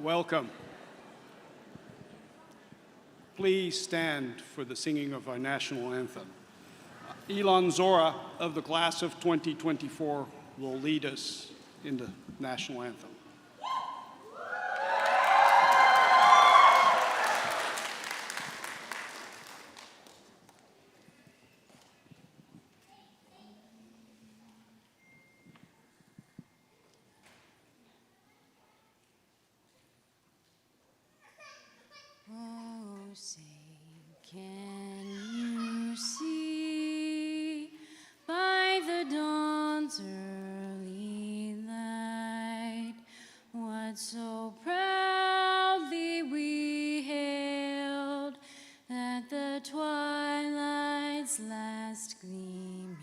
Welcome. Please stand for the singing of our national anthem. Elon Zora of the class of 2024 will lead us in the national anthem. Say, can you see by the dawn's early light what so proudly we hailed at the twilight's last gleaming,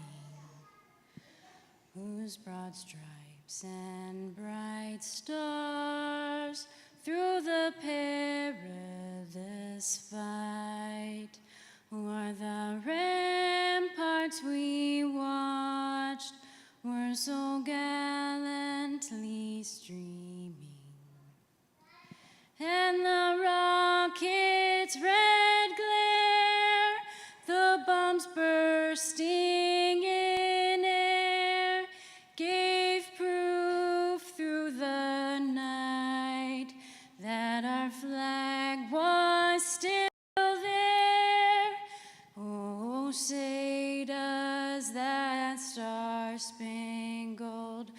whose broad stripes and bright stars through the perilous fight o'er the ramparts we watched were so gallantly streaming, and the rocket's red glare, the bombs bursting in air, gave proof through the night that our flag was still there. Oh, say does that star-spangled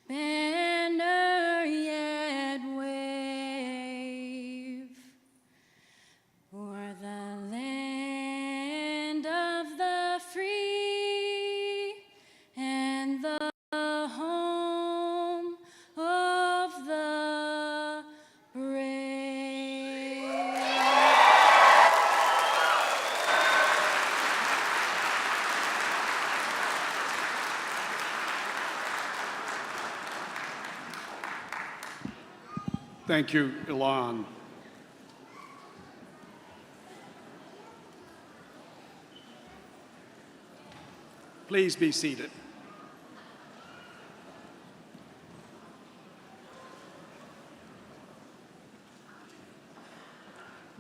banner yet wave o'er the land of the free and the home of the brave. Thank you, Elon. Please be seated.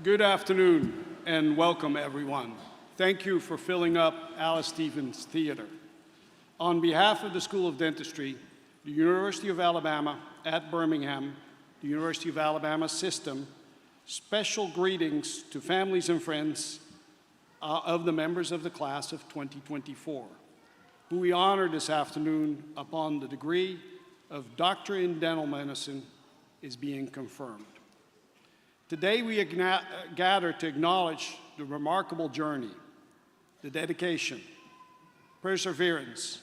Good afternoon and welcome, everyone. Thank you for filling up Alys Stevens Theater. On behalf of the School of Dentistry, the University of Alabama at Birmingham, the University of Alabama system, special greetings to families and friends of the members of the class of 2024, who we honor this afternoon upon the degree of Doctor in Dental Medicine is being confirmed. Today we gather to acknowledge the remarkable journey, the dedication, perseverance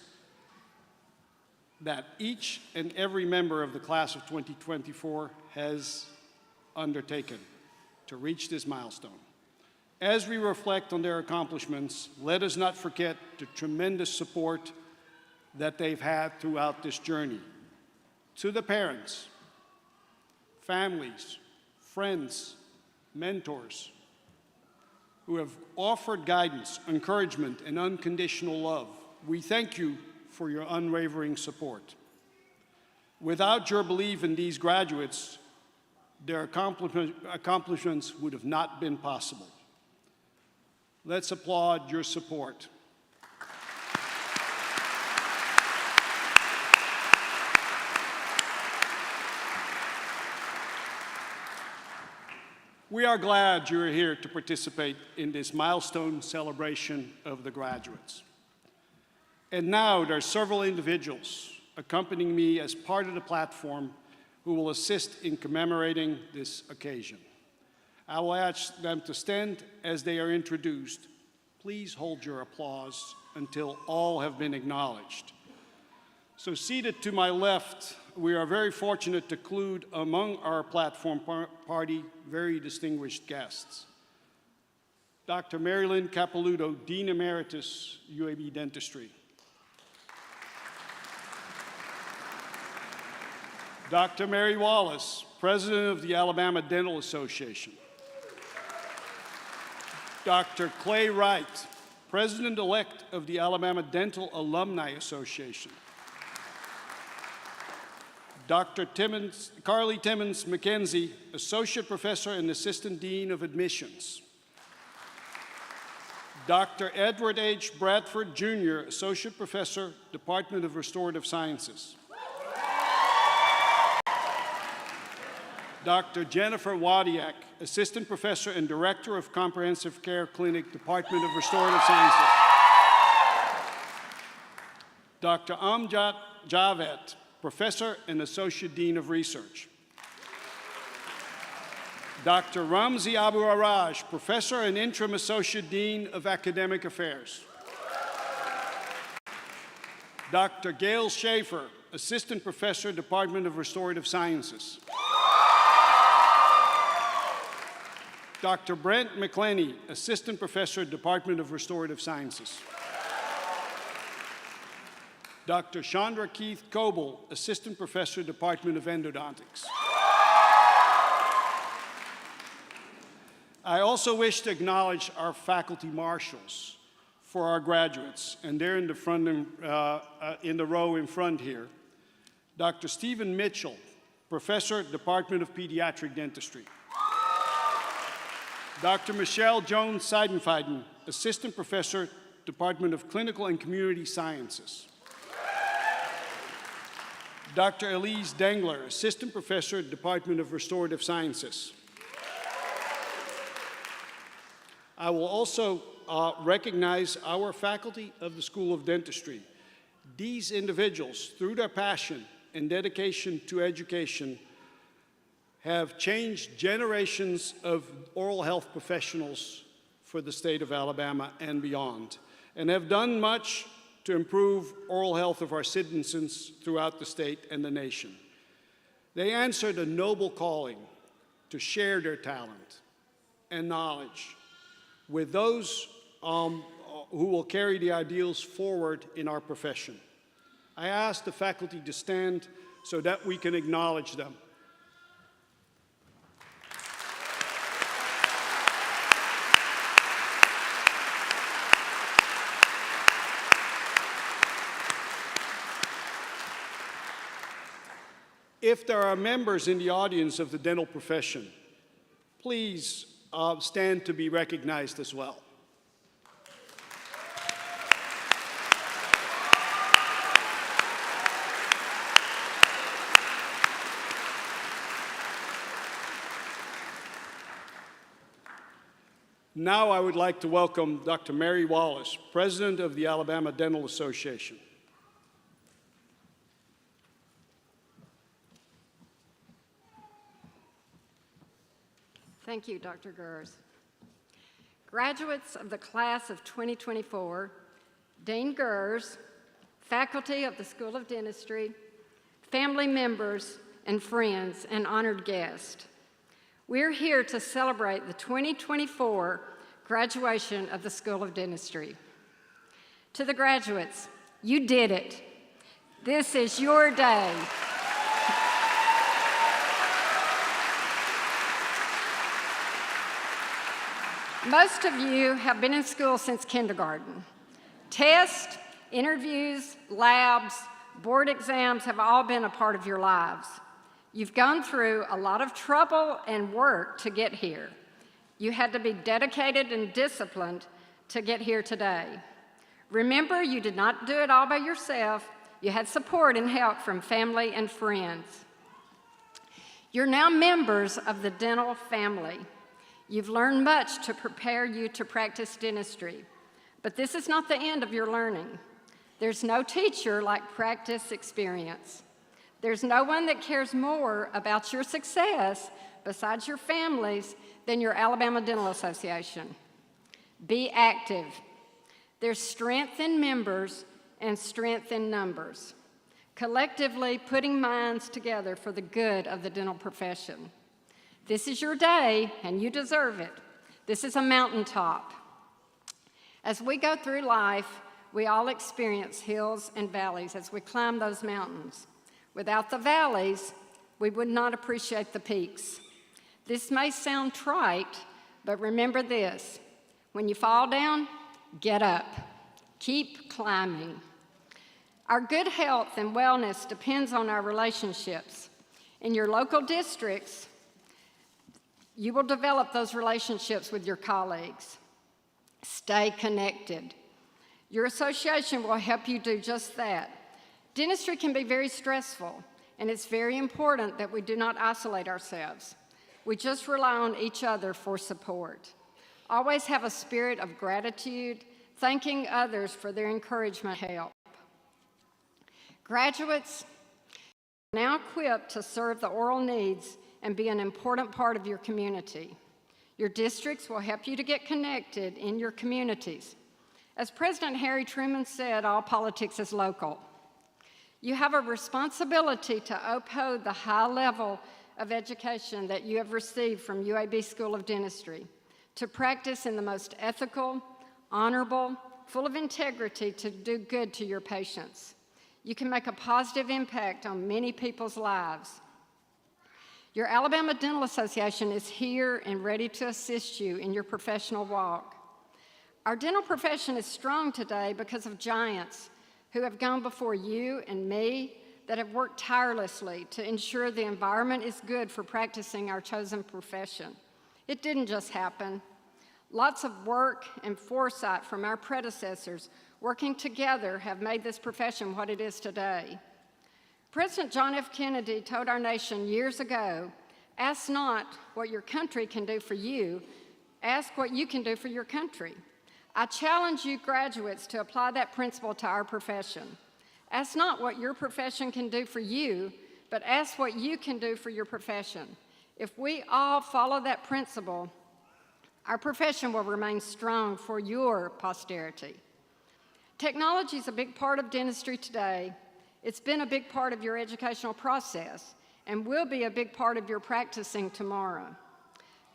that each and every member of the class of 2024 has undertaken to reach this milestone. As we reflect on their accomplishments, let us not forget the tremendous support that they've had throughout this journey. To the parents, families, friends, mentors who have offered guidance, encouragement, and unconditional love, we thank you for your unwavering support. Without your belief in these graduates, their accomplishments would have not been possible. Let's applaud your support. We are glad you are here to participate in this milestone celebration of the graduates. And now there are several individuals accompanying me as part of the platform who will assist in commemorating this occasion. I will ask them to stand as they are introduced. Please hold your applause until all have been acknowledged. So seated to my left, we are very fortunate to include among our platform party very distinguished guests. Dr. Marilyn Capelouto, Dean Emeritus, UAB Dentistry. Dr. Mary Wallace, President of the Alabama Dental Association. Dr. Clay Wright, President-elect of the Alabama Dental Alumni Association. Dr. Carly Timmons McKenzie, Associate Professor and Assistant Dean of Admissions. Dr. Edward H. Bradford, Jr., Associate Professor, Department of Restorative Sciences. Dr. Jennifer Wadiak, Assistant Professor and Director of Comprehensive Care Clinic, Department of Restorative Sciences. Dr. Amjad Javed, Professor and Associate Dean of Research. Dr. Ramzi Abu Araj, Professor and Interim Associate Dean of Academic Affairs. Dr. Gail Schaefer, Assistant Professor, Department of Restorative Sciences. Dr. Brent McClenny, Assistant Professor, Department of Restorative Sciences. Dr. Chandra Keith Coble, Assistant Professor, Department of Endodontics. I also wish to acknowledge our faculty marshals for our graduates, and they're in the front, in the row in front here. Dr. Stephen Mitchell, Professor, Department of Pediatric Dentistry. Dr. Michelle Jones Seidenfeiden, Assistant Professor, Department of Clinical and Community Sciences. Dr. Alys Dengler, Assistant Professor, Department of Restorative Sciences. I will also recognize our faculty of the School of Dentistry. These individuals, through their passion and dedication to education, have changed generations of oral health professionals for the state of Alabama and beyond, and have done much to improve oral health of our citizens throughout the state and the nation. They answered a noble calling to share their talent and knowledge with those who will carry the ideals forward in our profession. I ask the faculty to stand so that we can acknowledge them. If there are members in the audience of the dental profession, please stand to be recognized as well. Now I would like to welcome Dr. Mary Wallace, President of the Alabama Dental Association. Thank you, Dr. Gers. Graduates of the class of 2024, Dean Gers, faculty of the School of Dentistry, family members and friends, and honored guests, we're here to celebrate the 2024 graduation of the School of Dentistry. To the graduates, you did it. This is your day. Most of you have been in school since kindergarten. Tests, interviews, labs, board exams have all been a part of your lives. You've gone through a lot of trouble and work to get here. You had to be dedicated and disciplined to get here today. Remember, you did not do it all by yourself. You had support and help from family and friends. You're now members of the dental family. You've learned much to prepare you to practice dentistry, but this is not the end of your learning. There's no teacher like practice experience. There's no one that cares more about your success besides your families than your Alabama Dental Association. Be active. There's strength in members and strength in numbers, collectively putting minds together for the good of the dental profession. This is your day, and you deserve it. This is a mountaintop. As we go through life, we all experience hills and valleys as we climb those mountains. Without the valleys, we would not appreciate the peaks. This may sound trite, but remember this: when you fall down, get up. Keep climbing. Our good health and wellness depends on our relationships. In your local districts, you will develop those relationships with your colleagues. Stay connected. Your association will help you do just that. Dentistry can be very stressful, and it's very important that we do not isolate ourselves. We just rely on each other for support. Always have a spirit of gratitude, thanking others for their encouragement and help. Graduates are now equipped to serve the oral needs and be an important part of your community. Your districts will help you to get connected in your communities. As President Harry Truman said, all politics is local. You have a responsibility to uphold the high level of education that you have received from UAB School of Dentistry, to practice in the most ethical, honorable, full of integrity to do good to your patients. You can make a positive impact on many people's lives. Your Alabama Dental Association is here and ready to assist you in your professional walk. Our dental profession is strong today because of giants who have gone before you and me that have worked tirelessly to ensure the environment is good for practicing our chosen profession. It didn't just happen. Lots of work and foresight from our predecessors working together have made this profession what it is today. President John F. Kennedy told our nation years ago, ask not what your country can do for you, ask what you can do for your country. I challenge you graduates to apply that principle to our profession. Ask not what your profession can do for you, but ask what you can do for your profession. If we all follow that principle, our profession will remain strong for your posterity. Technology is a big part of dentistry today. It's been a big part of your educational process and will be a big part of your practicing tomorrow.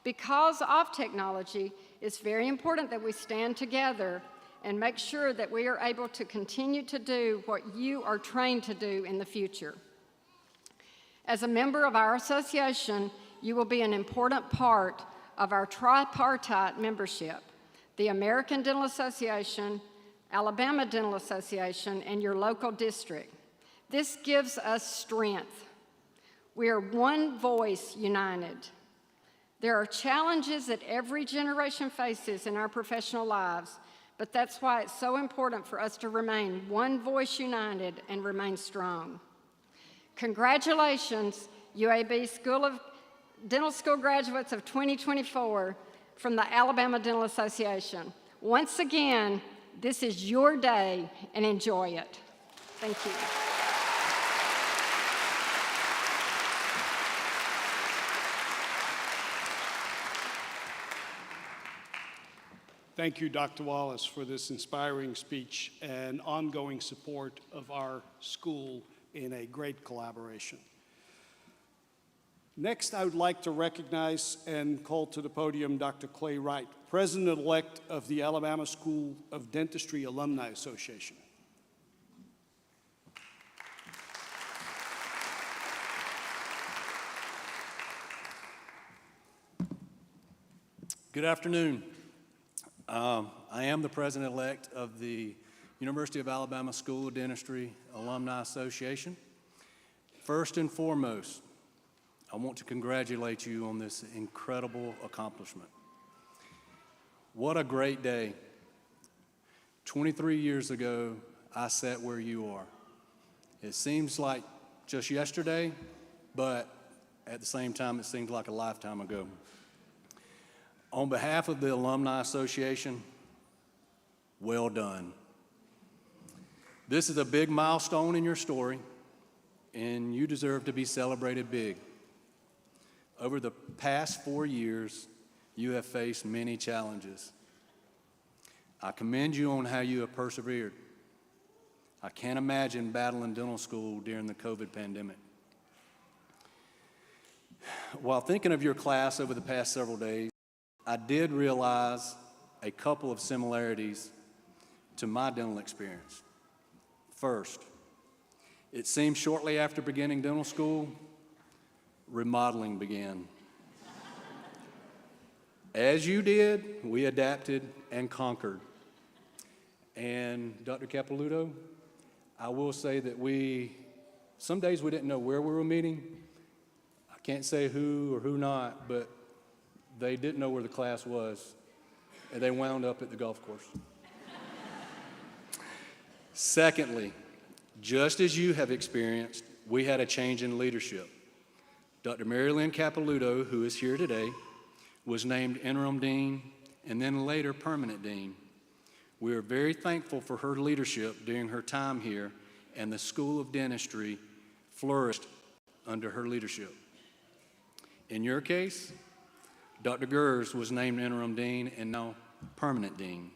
Because of technology, it's very important that we stand together and make sure that we are able to continue to do what you are trained to do in the future. As a member of our association, you will be an important part of our tripartite membership, the American Dental Association, Alabama Dental Association, and your local district. This gives us strength. We are one voice united. There are challenges that every generation faces in our professional lives, but that's why it's so important for us to remain one voice united and remain strong. Congratulations, UAB School of Dental School graduates of 2024 from the Alabama Dental Association. Once again, this is your day, and enjoy it. Thank you. Thank you, Dr. Wallace, for this inspiring speech and ongoing support of our school in a great collaboration. Next, I would like to recognize and call to the podium Dr. Clay Wright, President-elect of the Alabama School of Dentistry Alumni Association. Good afternoon. I am the president-elect of the University of Alabama School of Dentistry Alumni Association. First and foremost, I want to congratulate you on this incredible accomplishment. What a great day. 23 years ago, I sat where you are. It seems like just yesterday, but at the same time, it seems like a lifetime ago. On behalf of the Alumni Association, well done. This is a big milestone in your story, and you deserve to be celebrated big. Over the past 4 years, you have faced many challenges. I commend you on how you have persevered. I can't imagine battling dental school during the COVID pandemic. While thinking of your class over the past several days, I did realize a couple of similarities to my dental experience. First, it seemed shortly after beginning dental school, remodeling began. As you did, we adapted and conquered. And Dr. Capilouto, I will say that some days we didn't know where we were meeting. I can't say who or who not, but they didn't know where the class was, and they wound up at the golf course. Secondly, just as you have experienced, we had a change in leadership. Dr. Mary Lynn Capilouto, who is here today, was named interim dean and then later permanent dean. We are very thankful for her leadership during her time here, and the School of Dentistry flourished under her leadership. In your case, Dr. Gers was named interim dean and now permanent dean.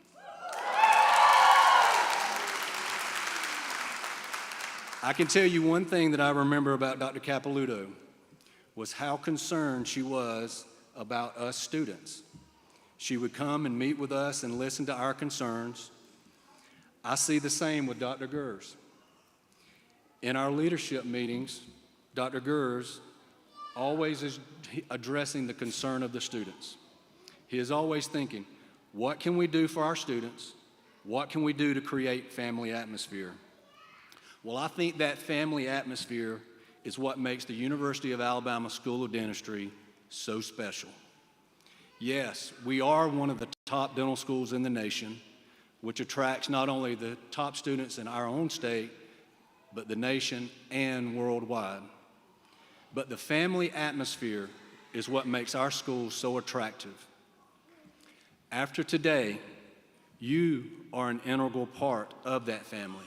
I can tell you one thing that I remember about Dr. Capilouto was how concerned she was about us students. She would come and meet with us and listen to our concerns. I see the same with Dr. Gers. In our leadership meetings, Dr. Gers always is addressing the concern of the students. He is always thinking, what can we do for our students? What can we do to create family atmosphere? Well, I think that family atmosphere is what makes the University of Alabama School of Dentistry so special. Yes, we are one of the top dental schools in the nation, which attracts not only the top students in our own state, but the nation and worldwide. But the family atmosphere is what makes our school so attractive. After today, you are an integral part of that family.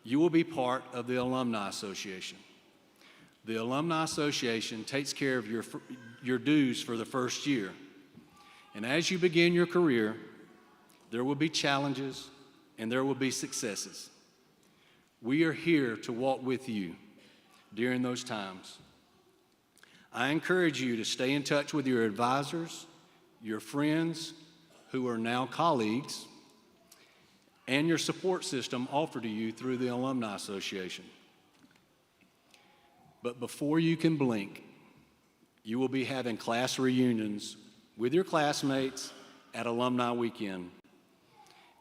You will be part of the Alumni Association. The Alumni Association takes care of your dues for the first year. And as you begin your career, there will be challenges and there will be successes. We are here to walk with you during those times. I encourage you to stay in touch with your advisors, your friends who are now colleagues, and your support system offered to you through the Alumni Association. But before you can blink, you will be having class reunions with your classmates at Alumni Weekend.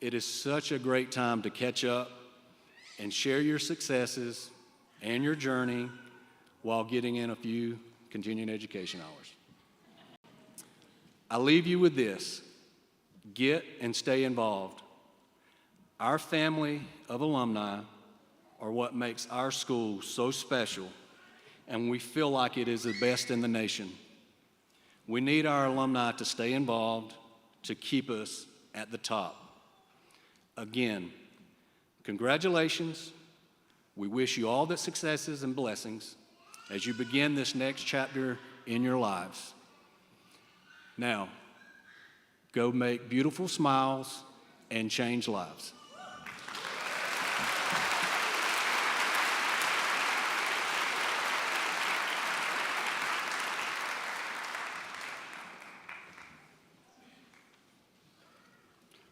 It is such a great time to catch up and share your successes and your journey while getting in a few continuing education hours. I leave you with this: get and stay involved. Our family of alumni are what makes our school so special, and we feel like it is the best in the nation. We need our alumni to stay involved to keep us at the top. Again, congratulations. We wish you all the successes and blessings as you begin this next chapter in your lives. Now, go make beautiful smiles and change lives.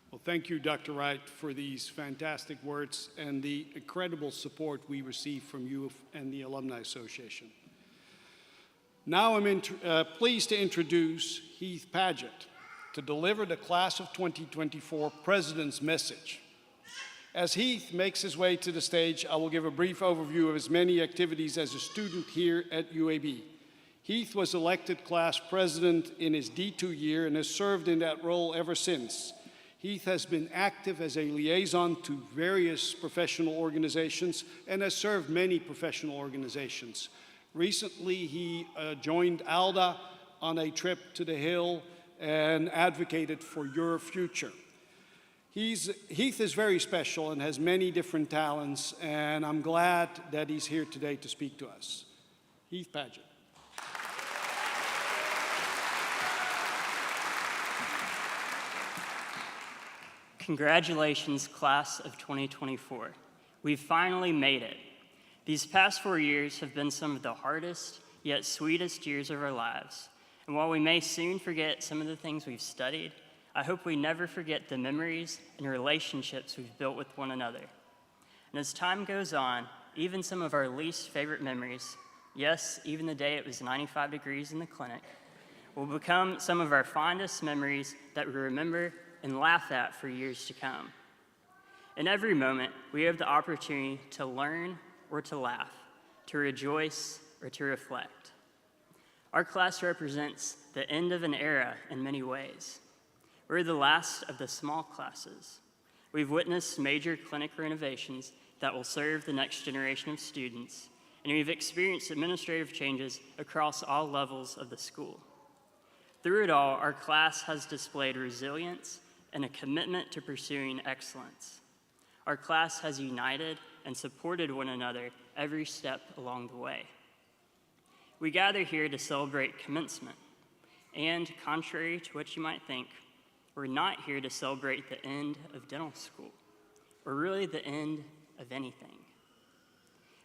Well, thank you, Dr. Wright, for these fantastic words and the incredible support we receive from you and the Alumni Association. Now I'm pleased to introduce Heath Paget to deliver the Class of 2024 President's Message. As Heath makes his way to the stage, I will give a brief overview of his many activities as a student here at UAB. Heath was elected class president in his D2 year and has served in that role ever since. Heath has been active as a liaison to various professional organizations and has served many professional organizations. Recently, he joined ALDA on a trip to the Hill and advocated for your future. Heath is very special and has many different talents, and I'm glad that he's here today to speak to us. Heath Paget. Congratulations, class of 2024. We've finally made it. These past 4 years have been some of the hardest, yet sweetest years of our lives. And while we may soon forget some of the things we've studied, I hope we never forget the memories and relationships we've built with one another. And as time goes on, even some of our least favorite memories, yes, even the day it was 95 degrees in the clinic, will become some of our fondest memories that we remember and laugh at for years to come. In every moment, we have the opportunity to learn or to laugh, to rejoice or to reflect. Our class represents the end of an era in many ways. We're the last of the small classes. We've witnessed major clinic renovations that will serve the next generation of students, and we've experienced administrative changes across all levels of the school. Through it all, our class has displayed resilience and a commitment to pursuing excellence. Our class has united and supported one another every step along the way. We gather here to celebrate commencement, and contrary to what you might think, we're not here to celebrate the end of dental school, or really the end of anything.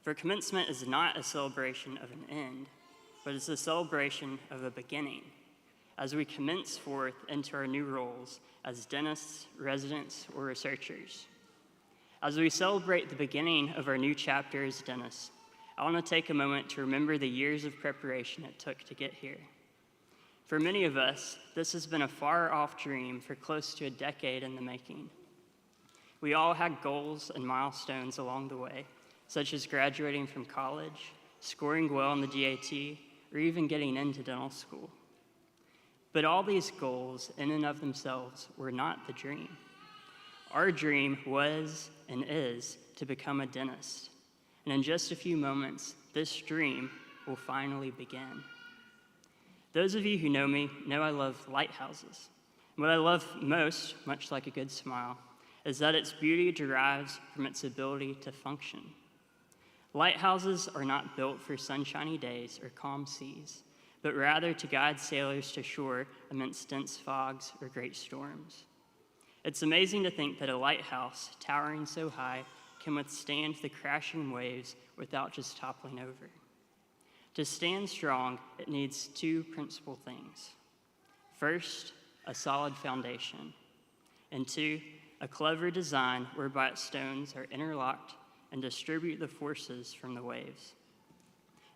For commencement is not a celebration of an end, but it's a celebration of a beginning, as we commence forth into our new roles as dentists, residents, or researchers. As we celebrate the beginning of our new chapter as dentists, I want to take a moment to remember the years of preparation it took to get here. For many of us, this has been a far-off dream for close to a decade in the making. We all had goals and milestones along the way, such as graduating from college, scoring well on the DAT, or even getting into dental school. But all these goals, in and of themselves, were not the dream. Our dream was and is to become a dentist. And in just a few moments, this dream will finally begin. Those of you who know me know I love lighthouses. And what I love most, much like a good smile, is that its beauty derives from its ability to function. Lighthouses are not built for sunshiny days or calm seas, but rather to guide sailors to shore amidst dense fogs or great storms. It's amazing to think that a lighthouse, towering so high, can withstand the crashing waves without just toppling over. To stand strong, it needs two principal things. First, a solid foundation, and two, a clever design whereby its stones are interlocked and distribute the forces from the waves.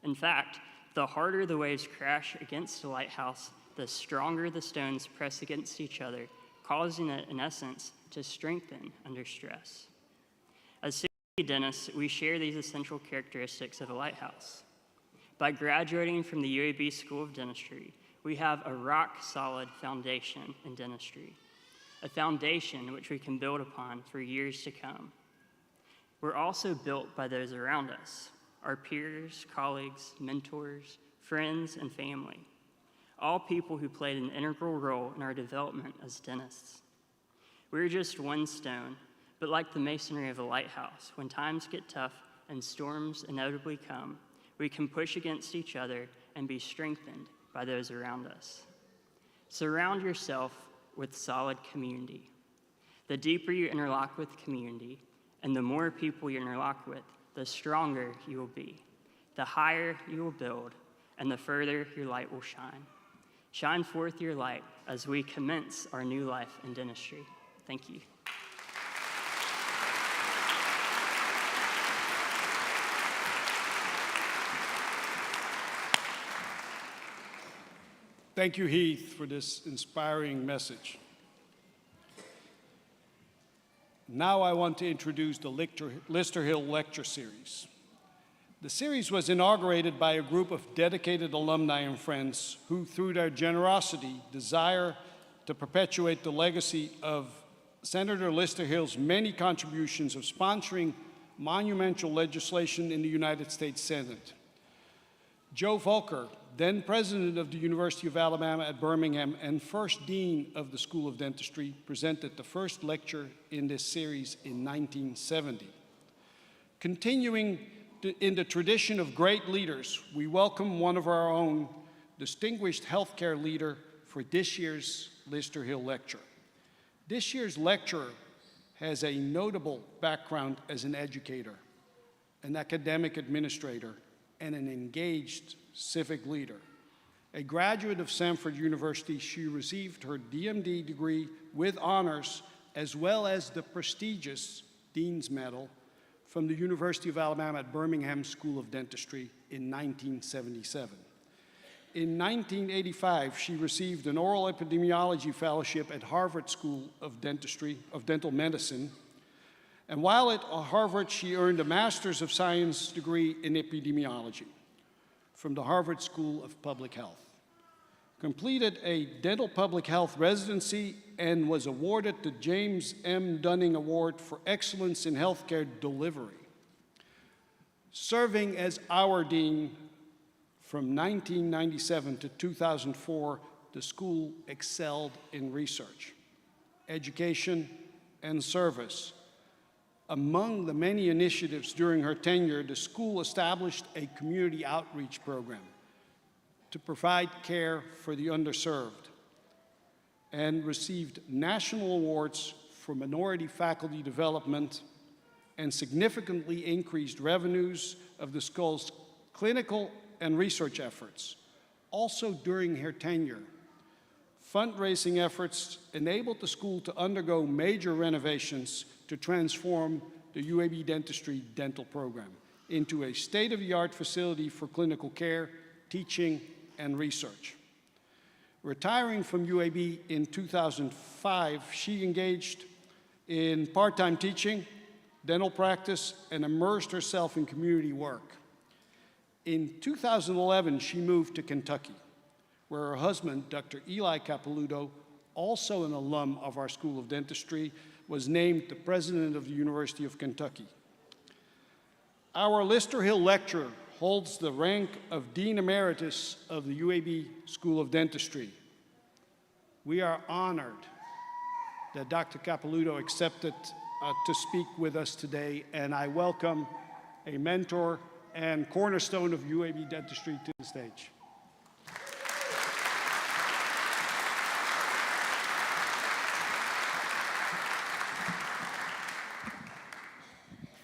In fact, the harder the waves crash against a lighthouse, the stronger the stones press against each other, causing it, in essence, to strengthen under stress. As dentists, we share these essential characteristics of a lighthouse. By graduating from the UAB School of Dentistry, we have a rock-solid foundation in dentistry, a foundation which we can build upon for years to come. We're also built by those around us, our peers, colleagues, mentors, friends, and family, all people who played an integral role in our development as dentists. We're just one stone, but like the masonry of a lighthouse, when times get tough and storms inevitably come, we can push against each other and be strengthened by those around us. Surround yourself with solid community. The deeper you interlock with community, and the more people you interlock with, the stronger you will be, the higher you will build, and the further your light will shine. Shine forth your light as we commence our new life in dentistry. Thank you. Thank you, Heath, for this inspiring message. Now I want to introduce the Lister Hill Lecture Series. The series was inaugurated by a group of dedicated alumni and friends who, through their generosity, desire to perpetuate the legacy of Senator Lister Hill's many contributions of sponsoring monumental legislation in the United States Senate. Joe Volker, then president of the University of Alabama at Birmingham and first dean of the School of Dentistry, presented the first lecture in this series in 1970. Continuing in the tradition of great leaders, we welcome one of our own, distinguished healthcare leader for this year's Lister Hill Lecture. This year's lecturer has a notable background as an educator, an academic administrator, and an engaged civic leader. A graduate of Samford University, she received her DMD degree with honors, as well as the prestigious Dean's Medal from the University of Alabama at Birmingham School of Dentistry in 1977. In 1985, she received an oral epidemiology fellowship at Harvard School of Dental Medicine. And while at Harvard, she earned a Master's of Science degree in epidemiology from the Harvard School of Public Health, completed a dental public health residency, and was awarded the James M. Dunning Award for Excellence in Healthcare Delivery. Serving as our dean from 1997 to 2004, the school excelled in research, education, and service. Among the many initiatives during her tenure, the school established a community outreach program to provide care for the underserved and received national awards for minority faculty development and significantly increased revenues of the school's clinical and research efforts. Also during her tenure, fundraising efforts enabled the school to undergo major renovations to transform the UAB Dentistry dental program into a state-of-the-art facility for clinical care, teaching, and research. Retiring from UAB in 2005, she engaged in part-time teaching, dental practice, and immersed herself in community work. In 2011, she moved to Kentucky, where her husband, Dr. Eli Capelouto, also an alum of our School of Dentistry, was named the president of the University of Kentucky. Our Lister Hill lecturer holds the rank of Dean Emeritus of the UAB School of Dentistry. We are honored that Dr. Capelouto accepted to speak with us today, and I welcome a mentor and cornerstone of UAB Dentistry to the stage.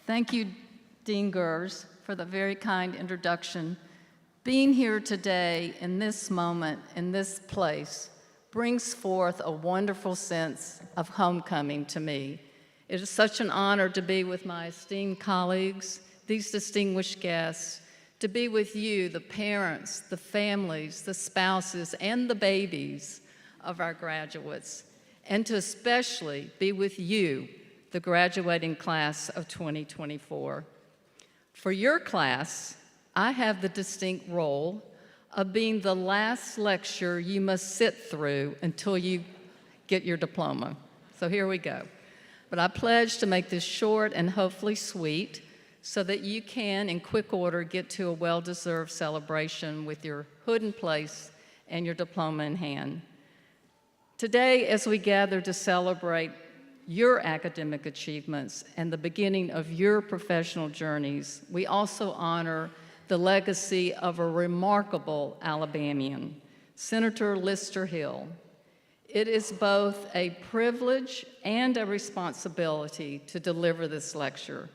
Thank you, Dean Gers, for the very kind introduction. Being here today in this moment, in this place, brings forth a wonderful sense of homecoming to me. It is such an honor to be with my esteemed colleagues, these distinguished guests, to be with you, the parents, the families, the spouses, and the babies of our graduates, and to especially be with you, the graduating class of 2024. For your class, I have the distinct role of being the last lecture you must sit through until you get your diploma. So here we go. But I pledge to make this short and hopefully sweet so that you can, in quick order, get to a well-deserved celebration with your hood in place and your diploma in hand. Today, as we gather to celebrate your academic achievements and the beginning of your professional journeys, we also honor the legacy of a remarkable Alabamian, Senator Lister Hill. It is both a privilege and a responsibility to deliver this lecture,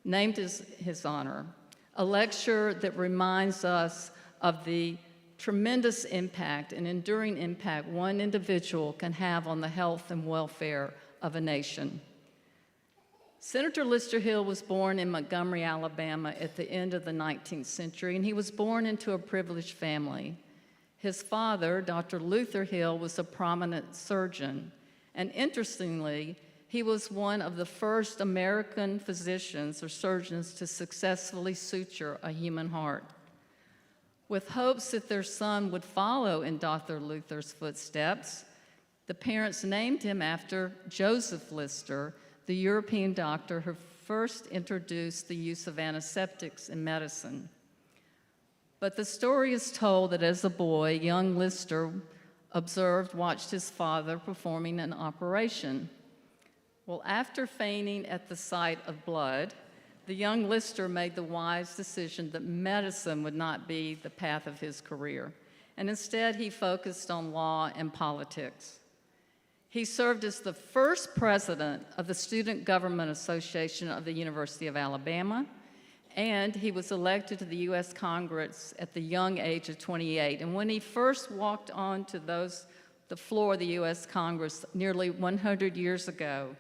named in his honor, a lecture that reminds us of the tremendous impact and enduring impact one individual can have on the health and welfare of a nation. Senator Lister Hill was born in Montgomery, Alabama at the end of the 19th century, and he was born into a privileged family. His father, Dr. Luther Hill, was a prominent surgeon, and interestingly, he was one of the first American physicians or surgeons to successfully suture a human heart. With hopes that their son would follow in Dr. Luther's footsteps, the parents named him after Joseph Lister, the European doctor who first introduced the use of antiseptics in medicine. But the story is told that as a boy, young Lister watched his father performing an operation. Well, after fainting at the sight of blood, the young Lister made the wise decision that medicine would not be the path of his career, and instead he focused on law and politics. He served as the first president of the Student Government Association of the University of Alabama, and he was elected to the U.S. Congress at the young age of 28. And when he first walked onto the floor of the U.S. Congress nearly 100 years ago,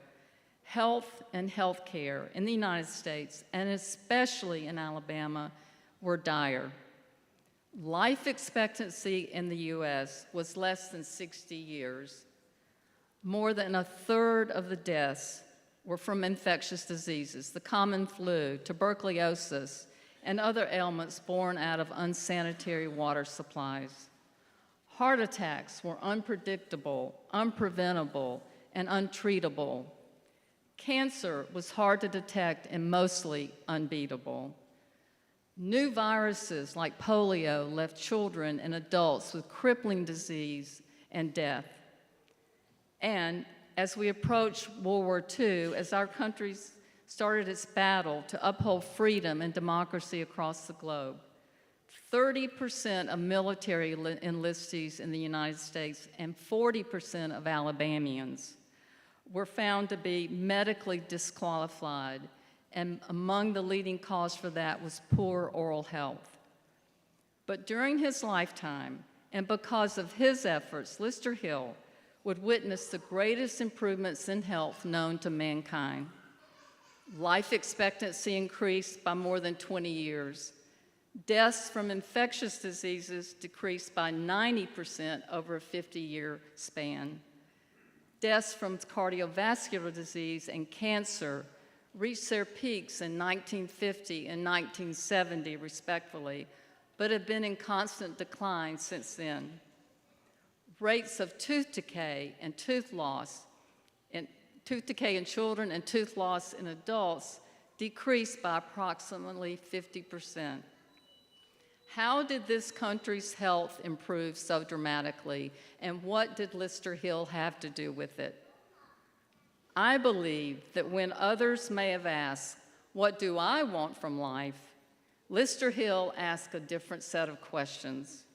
health and health care in the United States, and especially in Alabama, were dire. Life expectancy in the U.S. was less than 60 years. More than a third of the deaths were from infectious diseases, the common flu, tuberculosis, and other ailments born out of unsanitary water supplies. Heart attacks were unpredictable, unpreventable, and untreatable. Cancer was hard to detect and mostly unbeatable. New viruses like polio left children and adults with crippling disease and death. And as we approach World War II, as our country started its battle to uphold freedom and democracy across the globe, 30% of military enlistees in the United States and 40% of Alabamians were found to be medically disqualified, and among the leading cause for that was poor oral health. But during his lifetime, and because of his efforts, Lister Hill would witness the greatest improvements in health known to mankind. Life expectancy increased by more than 20 years. Deaths from infectious diseases decreased by 90% over a 50-year span. Deaths from cardiovascular disease and cancer reached their peaks in 1950 and 1970, respectively, but have been in constant decline since then. Rates of tooth decay in children and tooth loss in adults decreased by approximately 50%. How did this country's health improve so dramatically, and what did Lister Hill have to do with it? I believe that when others may have asked, "What do I want from life?" Lister Hill asked a different set of questions.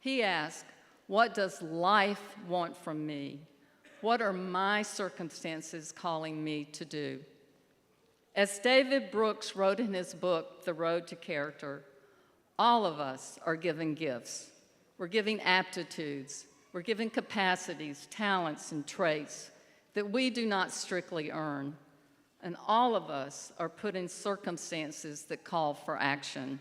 He asked, "What does life want from me? What are my circumstances calling me to do?" As David Brooks wrote in his book, The Road to Character, all of us are given gifts. We're given aptitudes. We're given capacities, talents, and traits that we do not strictly earn. And all of us are put in circumstances that call for action,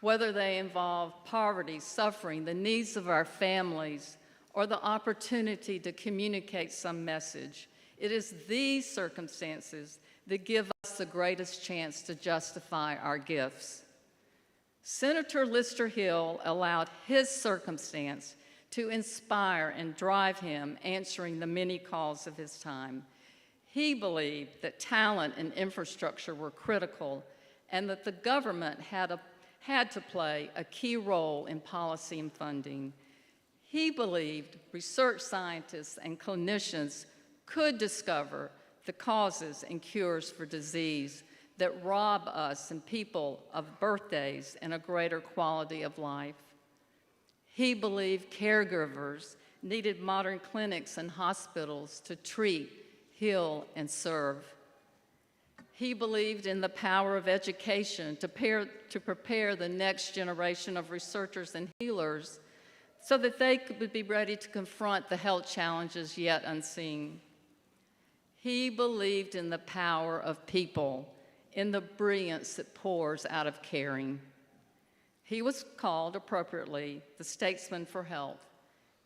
whether they involve poverty, suffering, the needs of our families, or the opportunity to communicate some message. It is these circumstances that give us the greatest chance to justify our gifts. Senator Lister Hill allowed his circumstance to inspire and drive him answering the many calls of his time. He believed that talent and infrastructure were critical and that the government had to play a key role in policy and funding. He believed research scientists and clinicians could discover the causes and cures for disease that rob us and people of birthdays and a greater quality of life. He believed caregivers needed modern clinics and hospitals to treat, heal, and serve. He believed in the power of education to prepare the next generation of researchers and healers so that they could be ready to confront the health challenges yet unseen. He believed in the power of people, in the brilliance that pours out of caring. He was called appropriately the statesman for health.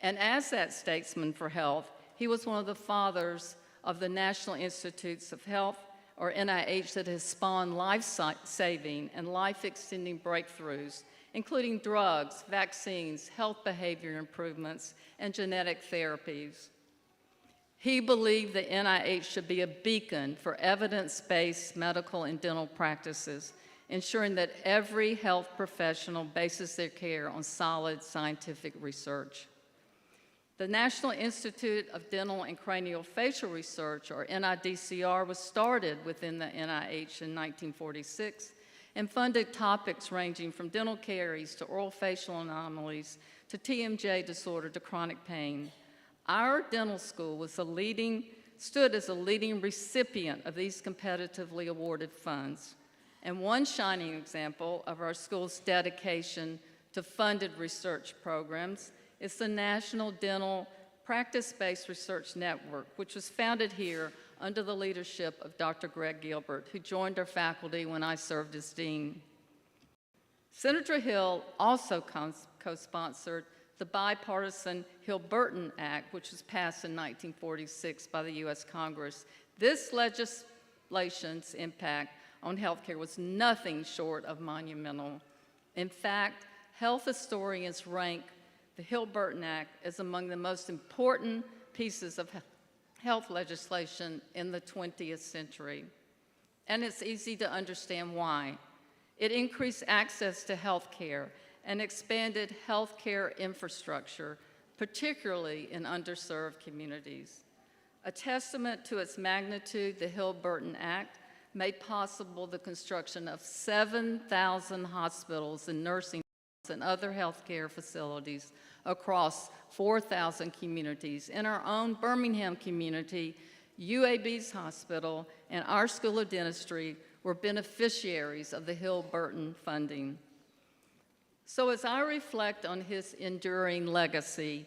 And as that statesman for health, he was one of the fathers of the National Institutes of Health, or NIH, that has spawned life-saving and life-extending breakthroughs, including drugs, vaccines, health behavior improvements, and genetic therapies. He believed that NIH should be a beacon for evidence-based medical and dental practices, ensuring that every health professional bases their care on solid scientific research. The National Institute of Dental and Craniofacial Research, or NIDCR, was started within the NIH in 1946 and funded topics ranging from dental caries to oral facial anomalies to TMJ disorder to chronic pain. Our dental school stood as a leading recipient of these competitively awarded funds. And one shining example of our school's dedication to funded research programs is the National Dental Practice-Based Research Network, which was founded here under the leadership of Dr. Greg Gilbert, who joined our faculty when I served as dean. Senator Hill also co-sponsored the bipartisan Hill-Burton Act, which was passed in 1946 by the U.S. Congress, This legislation's impact on healthcare was nothing short of monumental. In fact, health historians rank the Hill-Burton Act as among the most important pieces of health legislation in the 20th century. And it's easy to understand why. It increased access to health care and expanded health care infrastructure, particularly in underserved communities. A testament to its magnitude, the Hill-Burton Act made possible the construction of 7,000 hospitals and nursing homes and other healthcare facilities across 4,000 communities. In our own Birmingham community, UAB's hospital and our School of Dentistry were beneficiaries of the Hill-Burton funding. So as I reflect on his enduring legacy,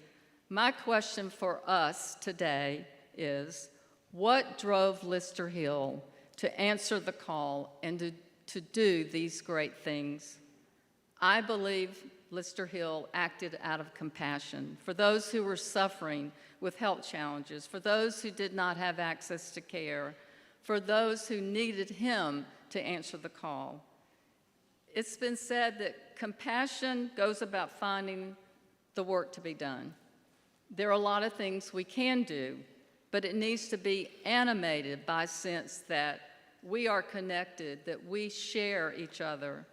my question for us today is, what drove Lister Hill to answer the call and to do these great things? I believe Lister Hill acted out of compassion for those who were suffering with health challenges, for those who did not have access to care, for those who needed him to answer the call. It's been said that compassion goes about finding the work to be done. There are a lot of things we can do, but it needs to be animated by a sense that we are connected, that we share each other.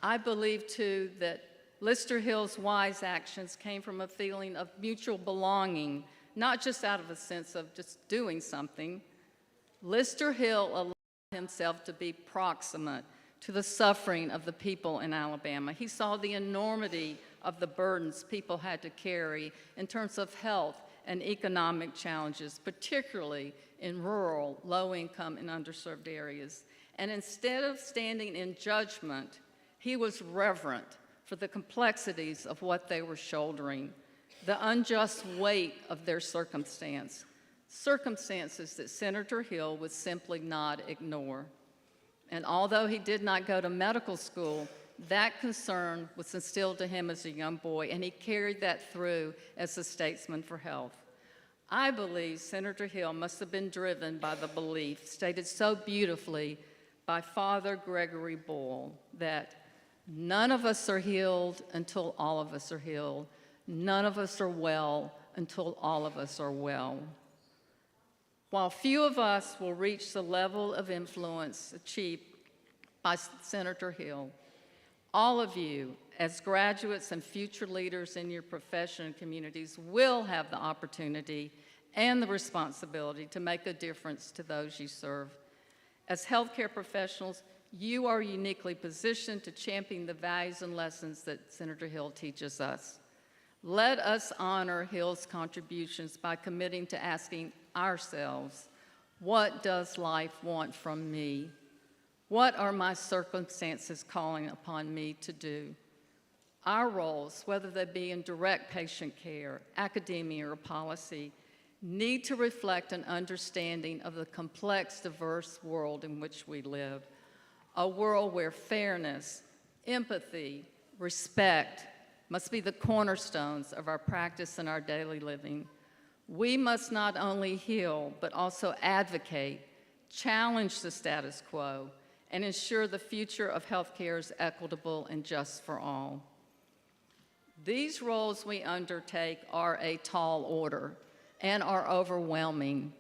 I believe, too, that Lister Hill's wise actions came from a feeling of mutual belonging, not just out of a sense of just doing something. Lister Hill allowed himself to be proximate to the suffering of the people in Alabama. He saw the enormity of the burdens people had to carry in terms of health and economic challenges, particularly in rural, low-income, and underserved areas. And instead of standing in judgment, he was reverent for the complexities of what they were shouldering, the unjust weight of their circumstances that Senator Hill would simply not ignore. And although he did not go to medical school, that concern was instilled to him as a young boy, and he carried that through as a statesman for health. I believe Senator Hill must have been driven by the belief, stated so beautifully by Father Gregory Boyle, that none of us are healed until all of us are healed. None of us are well until all of us are well. While few of us will reach the level of influence achieved by Senator Hill, all of you, as graduates and future leaders in your profession and communities, will have the opportunity and the responsibility to make a difference to those you serve. As healthcare professionals, you are uniquely positioned to champion the values and lessons that Senator Hill teaches us. Let us honor Hill's contributions by committing to asking ourselves, what does life want from me? What are my circumstances calling upon me to do? Our roles, whether they be in direct patient care, academia, or policy, need to reflect an understanding of the complex, diverse world in which we live, a world where fairness, empathy, respect must be the cornerstones of our practice and our daily living. We must not only heal, but also advocate, challenge the status quo, and ensure the future of healthcare is equitable and just for all. These roles we undertake are a tall order and are overwhelming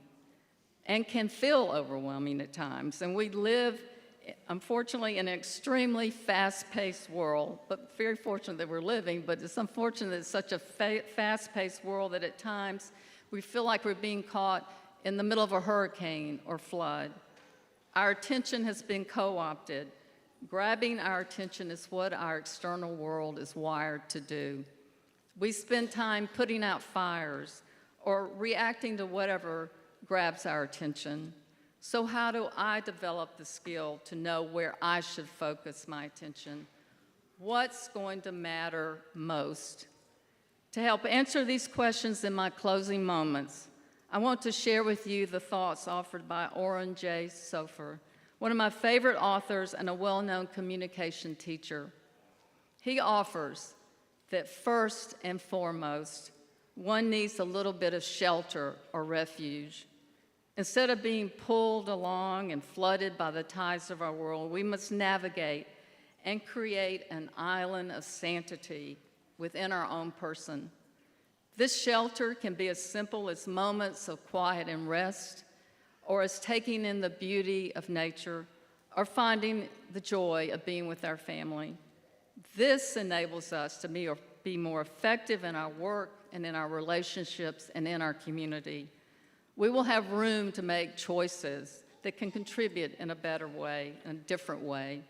and can feel overwhelming at times. And we live, unfortunately, in an extremely fast-paced world, but very fortunate that we're living, but it's unfortunate that it's such a fast-paced world that at times we feel like we're being caught in the middle of a hurricane or flood. Our attention has been co-opted. Grabbing our attention is what our external world is wired to do. We spend time putting out fires or reacting to whatever grabs our attention. So how do I develop the skill to know where I should focus my attention? What's going to matter most? To help answer these questions in my closing moments, I want to share with you the thoughts offered by Orrin J. Sofer, one of my favorite authors and a well-known communication teacher. He offers that first and foremost, one needs a little bit of shelter or refuge. Instead of being pulled along and flooded by the tides of our world, we must navigate and create an island of sanctity within our own person. This shelter can be as simple as moments of quiet and rest, or as taking in the beauty of nature, or finding the joy of being with our family. This enables us to be more effective in our work and in our relationships and in our community. We will have room to make choices that can contribute in a better way, in a different way.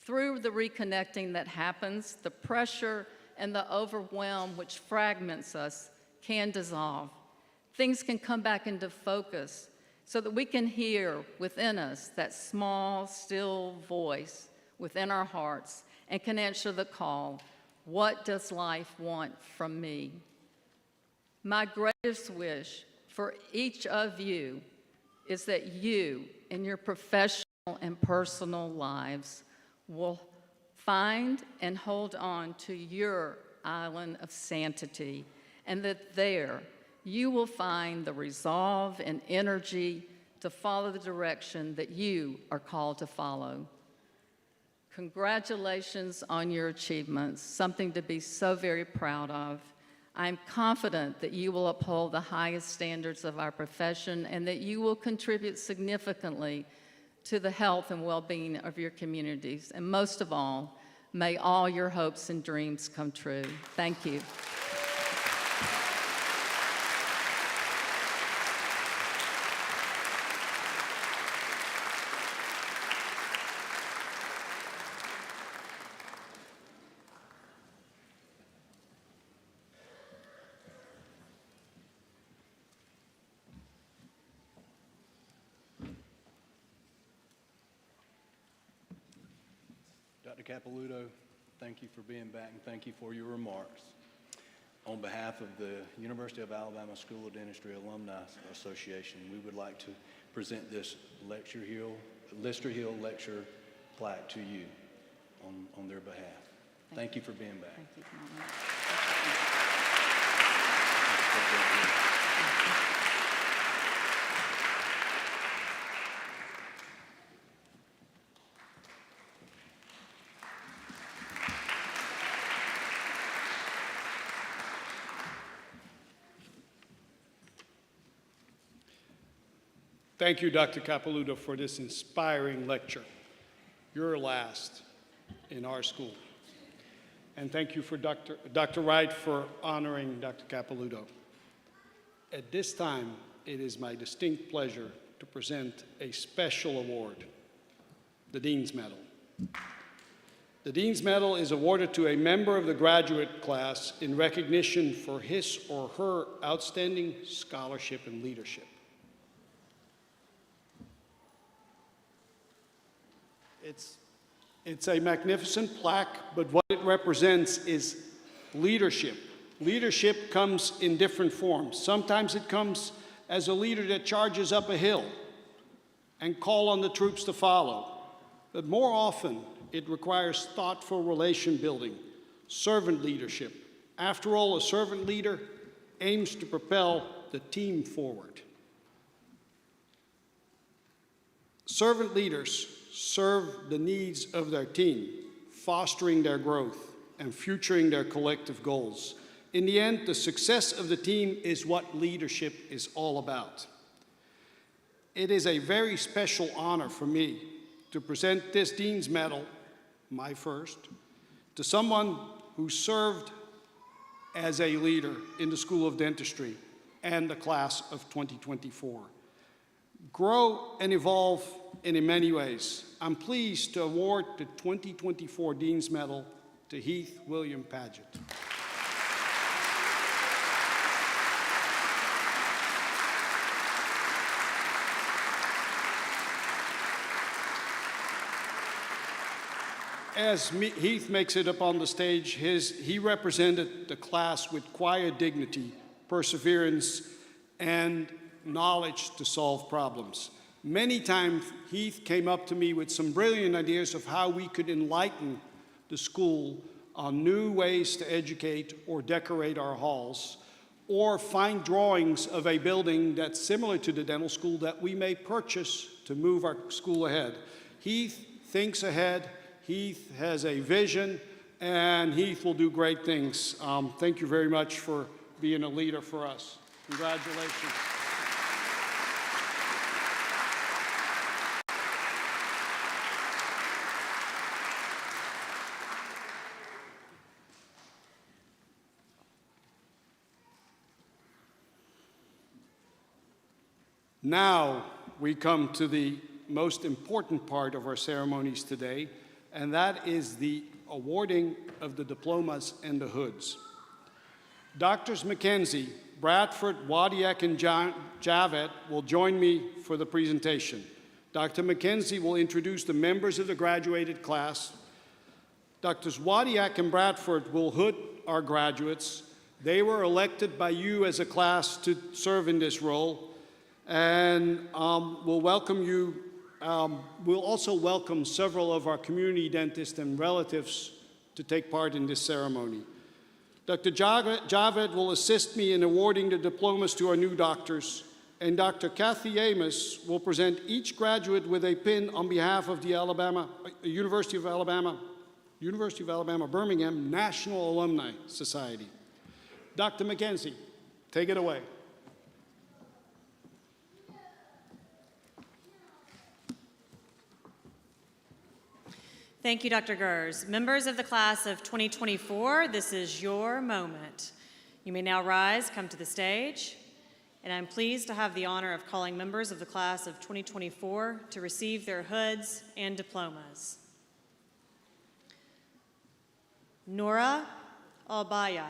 Through the reconnecting that happens, the pressure and the overwhelm which fragments us can dissolve. Things can come back into focus so that we can hear within us that small, still voice within our hearts and can answer the call, what does life want from me? My greatest wish for each of you is that you, in your professional and personal lives, will find and hold on to your island of sanctity, and that there you will find the resolve and energy to follow the direction that you are called to follow. Congratulations on your achievements, something to be so very proud of. I'm confident that you will uphold the highest standards of our profession and that you will contribute significantly to the health and well-being of your communities. And most of all, may all your hopes and dreams come true. Thank you. Dr. Capilouto, thank you for being back and thank you for your remarks. On behalf of the University of Alabama School of Dentistry Alumni Association, we would like to present this Lister Hill Lecture plaque to you on their behalf. Thank you for being back. Thank you, Mama. Thank you, Dr. Capilouto, for this inspiring lecture, your last in our school. And thank you for Dr. Wright for honoring Dr. Capilouto. At this time, it is my distinct pleasure to present a special award, the Dean's Medal. The Dean's Medal is awarded to a member of the graduate class in recognition for his or her outstanding scholarship and leadership. It's a magnificent plaque, but what it represents is leadership. Leadership comes in different forms. Sometimes it comes as a leader that charges up a hill and calls on the troops to follow. But more often, it requires thoughtful relation building, servant leadership. After all, a servant leader aims to propel the team forward. Servant leaders serve the needs of their team, fostering their growth and futuring their collective goals. In the end, the success of the team is what leadership is all about. It is a very special honor for me to present this Dean's Medal, my first, to someone who served as a leader in the School of Dentistry and the class of 2024. Grow and evolve in many ways. I'm pleased to award the 2024 Dean's Medal to Heath William Paget. As Heath makes it up on the stage, he represented the class with quiet dignity, perseverance, and knowledge to solve problems. Many times, Heath came up to me with some brilliant ideas of how we could enlighten the school on new ways to educate or decorate our halls, or find drawings of a building that's similar to the dental school that we may purchase to move our school ahead. Heath thinks ahead, Heath has a vision, and Heath will do great things. Thank you very much for being a leader for us. Congratulations. Now we come to the most important part of our ceremonies today, and that is the awarding of the diplomas and the hoods. Doctors McKenzie, Bradford, Wadiak, and Javed will join me for the presentation. Dr. McKenzie will introduce the members of the graduated class. Drs. Wadiak and Bradford will hood our graduates. They were elected by you as a class to serve in this role, and we'll welcome you. We'll also welcome several of our community dentists and relatives to take part in this ceremony. Dr. Javed will assist me in awarding the diplomas to our new doctors, and Dr. Kathy Amos will present each graduate with a pin on behalf of the University of Alabama, Birmingham National Alumni Society. Dr. McKenzie, take it away. Thank you, Dr. Gers. Members of the class of 2024, this is your moment. You may now rise, come to the stage, and I'm pleased to have the honor of calling members of the class of 2024 to receive their hoods and diplomas. Nora Albaya.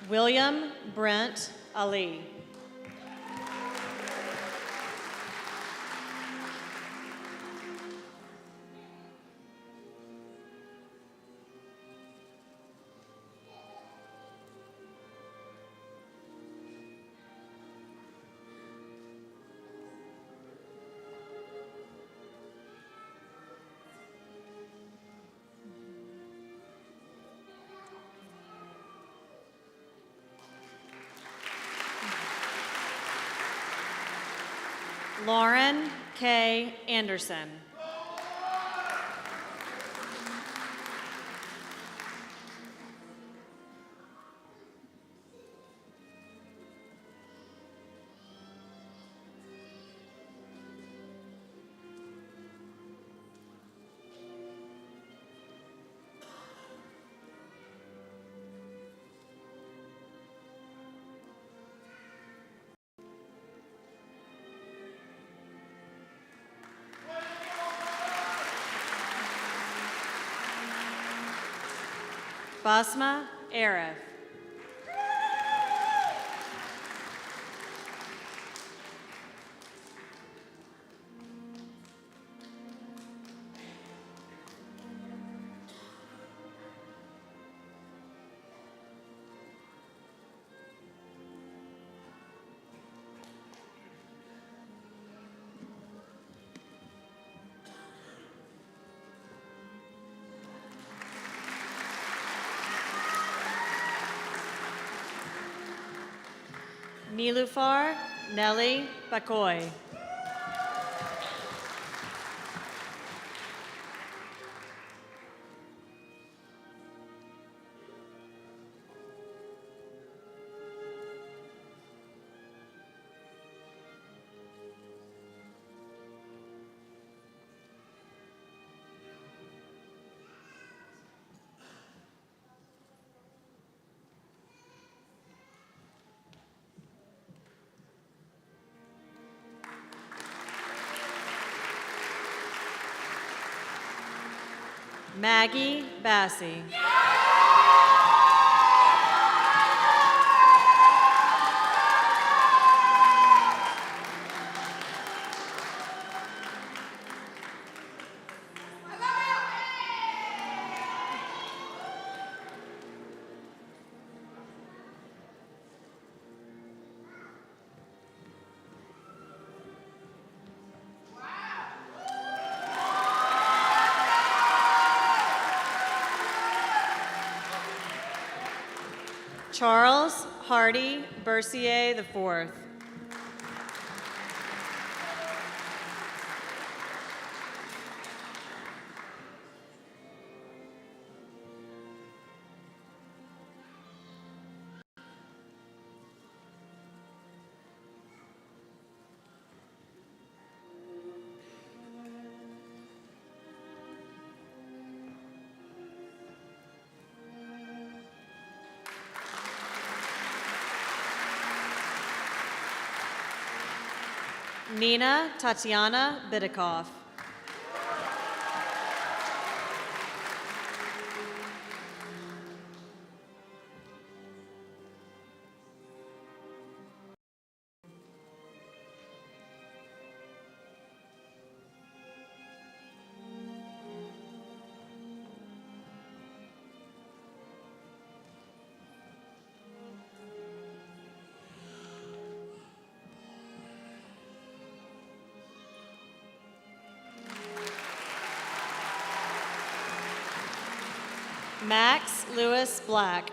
William Brent Ali. Lauren K. Anderson. Basma Arif. Nilufar Nelly Bakoy. Maggie Bassey. Charles Hardy Bercier IV. Nina Tatiana Bidikoff. Max Lewis Black.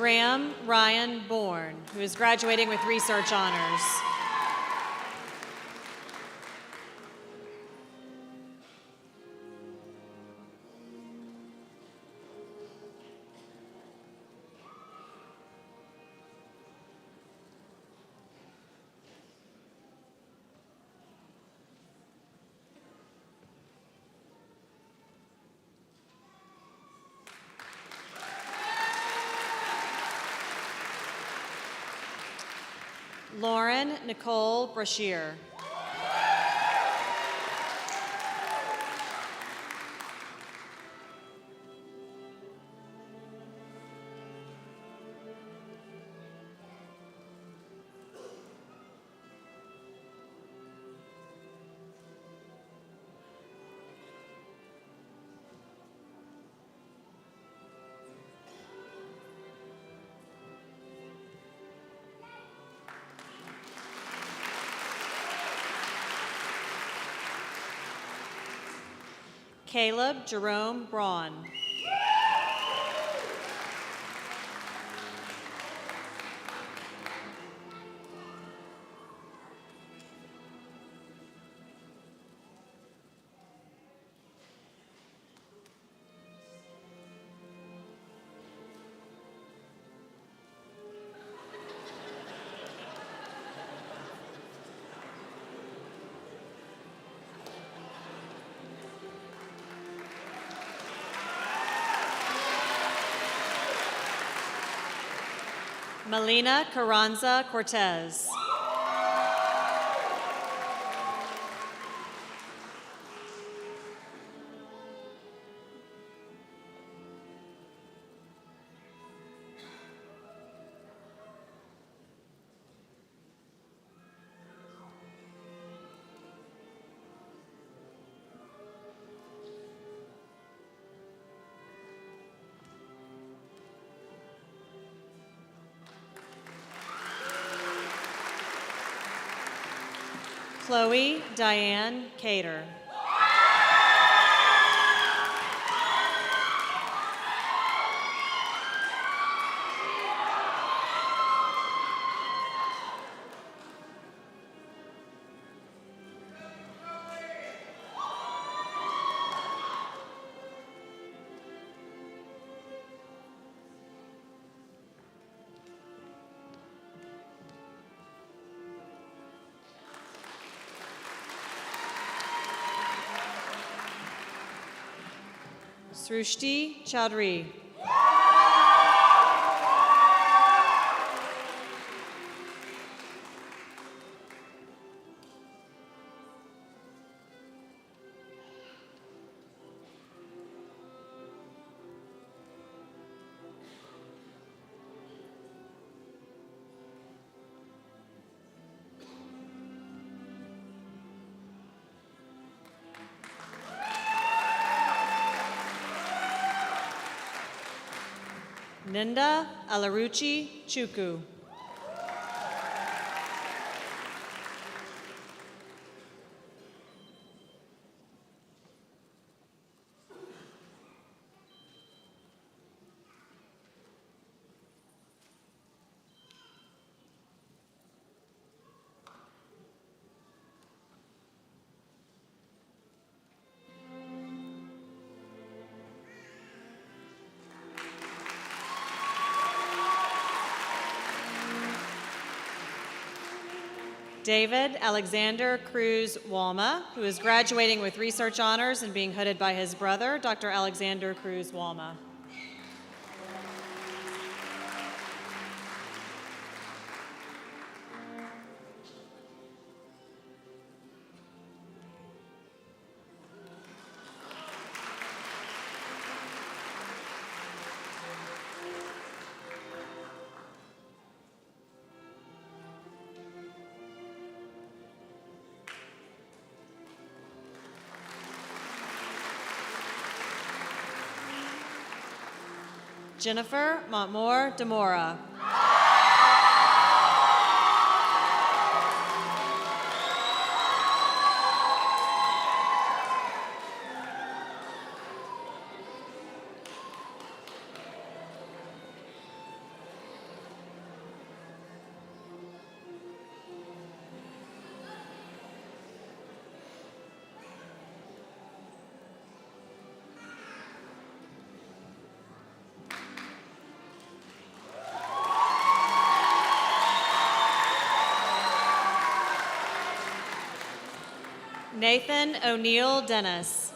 Graham Ryan Bourne, who is graduating with research honors. Lauren Nicole Brashear. Caleb Jerome Braun. Melina Carranza Cortez. Chloe Diane Cater. Srushti Chowdhury. Ninda Alaruchi Chukwu. David Alexander Cruz Walma, who is graduating with research honors and being hooded by his brother, Dr. Alexander Cruz Walma. Jennifer Montmore Demora. Nathan O'Neill Dennis.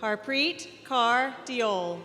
Harpreet Kaur Diol.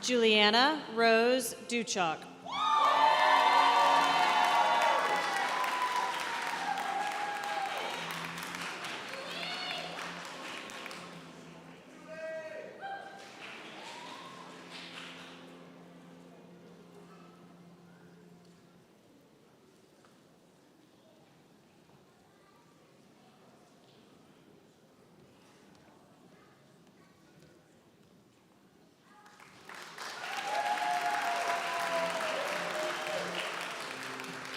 Juliana Rose Duchuk.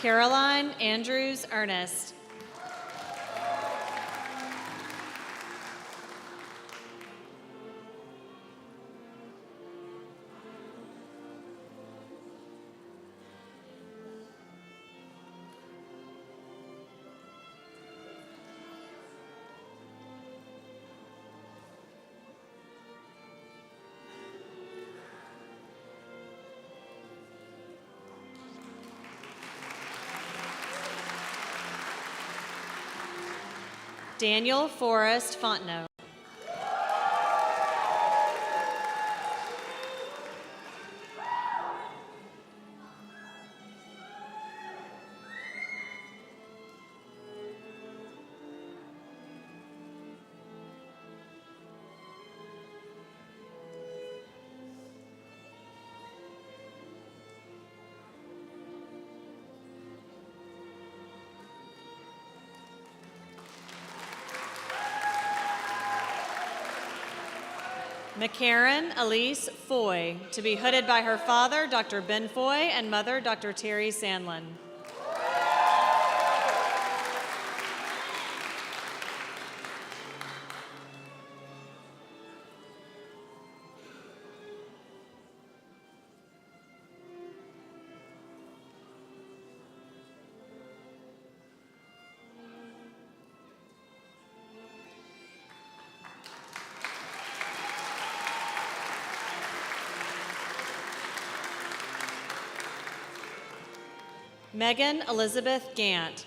Caroline Andrews Ernest. Daniel Forrest Fontenot. McCarran Alys Foy, to be hooded by her father, Dr. Ben Foy, and mother, Dr. Terry Sandlin. Megan Elizabeth Gant.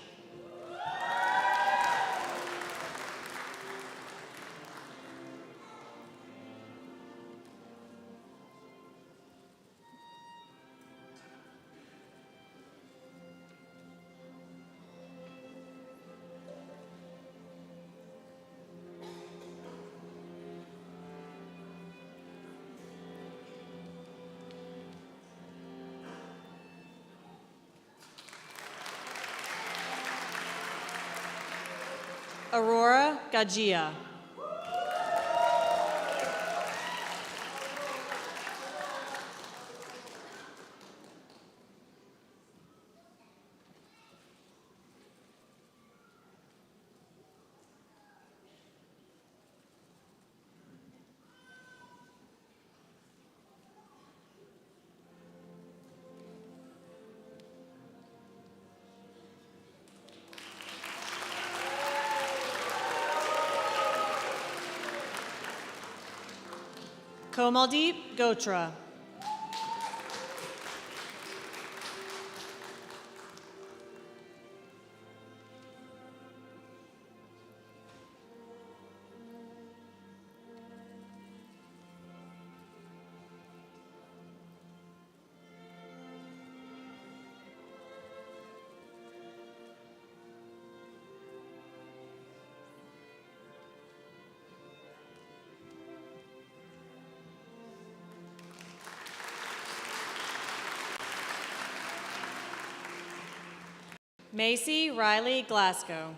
Aurora Gajia. Komaldeep Gotra. Macy Riley Glasgow.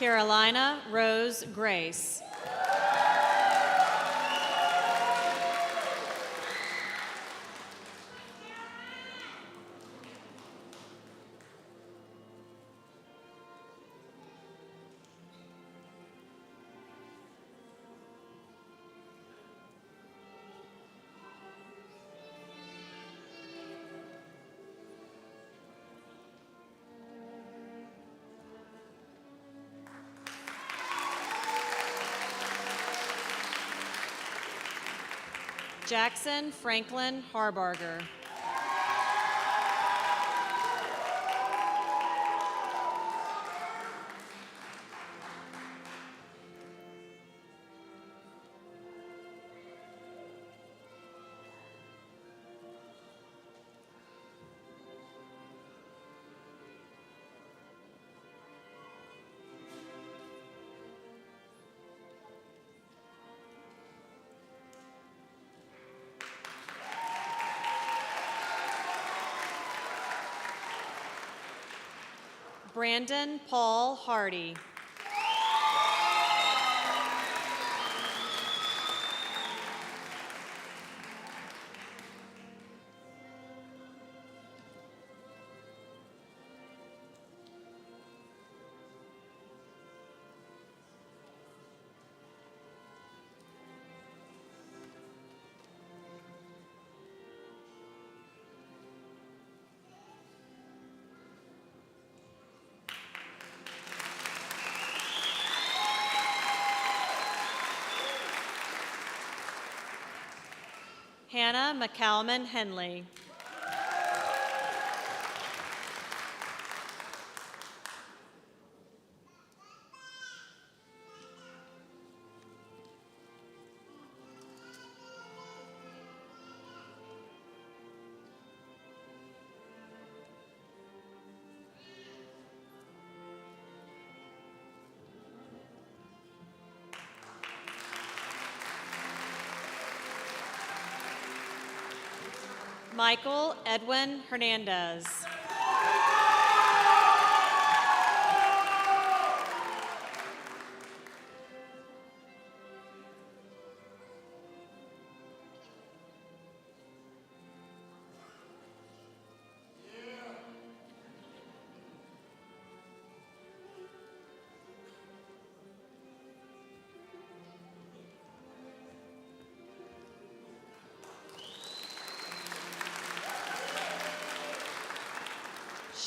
Carolina Rose Grace. Jackson Franklin Harbarger. Brandon Paul Hardy. Hannah McCalman Henley. Michael Edwin Hernandez.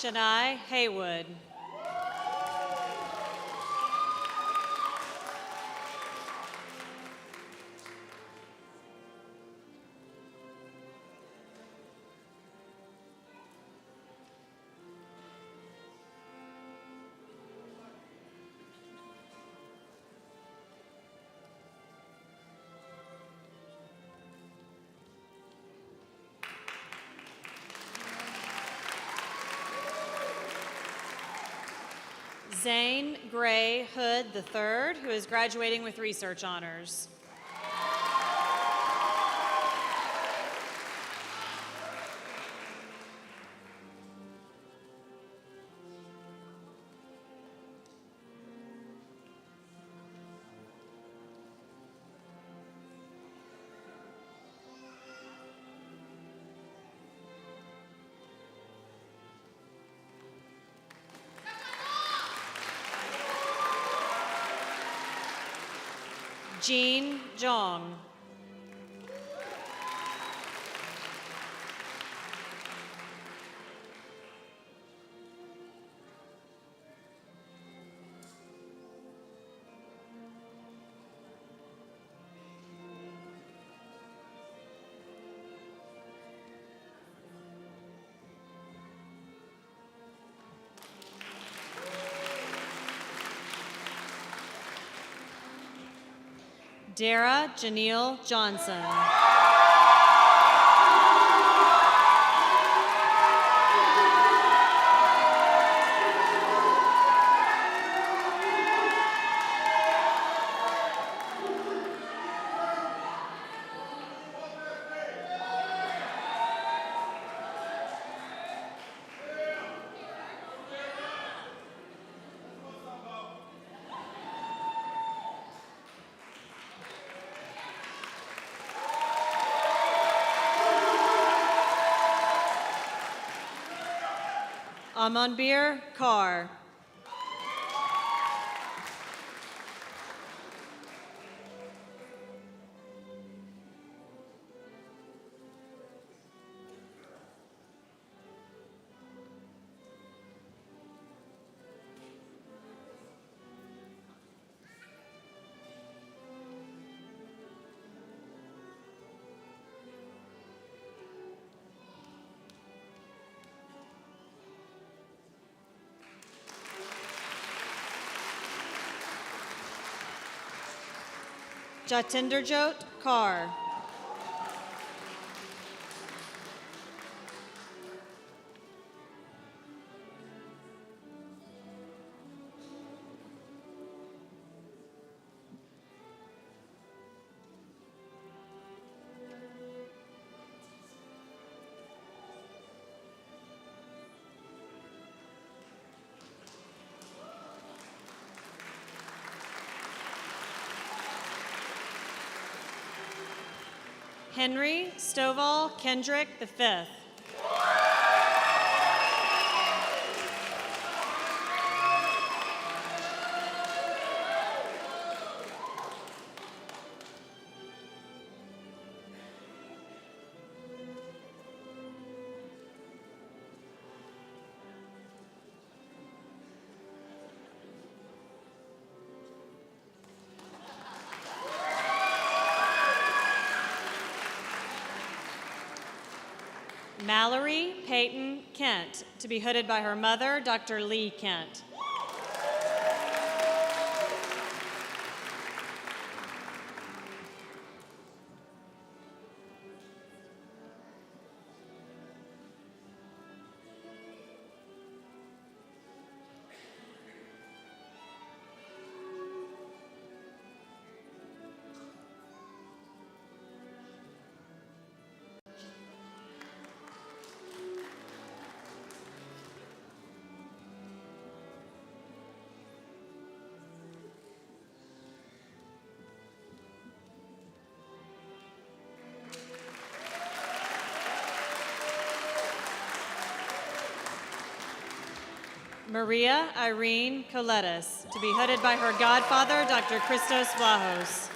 Shania Haywood. Zane Gray Hood III, who is graduating with research honors. Jean Jong. Dara Janelle Johnson. Amonbir Carr. Jatinderjot Kaur. Henry Stovall Kendrick V. Mallory Peyton Kent, to be hooded by her mother, Dr. Lee Kent. Maria Irene Coletas, to be hooded by her godfather, Dr. Christos Vlahos.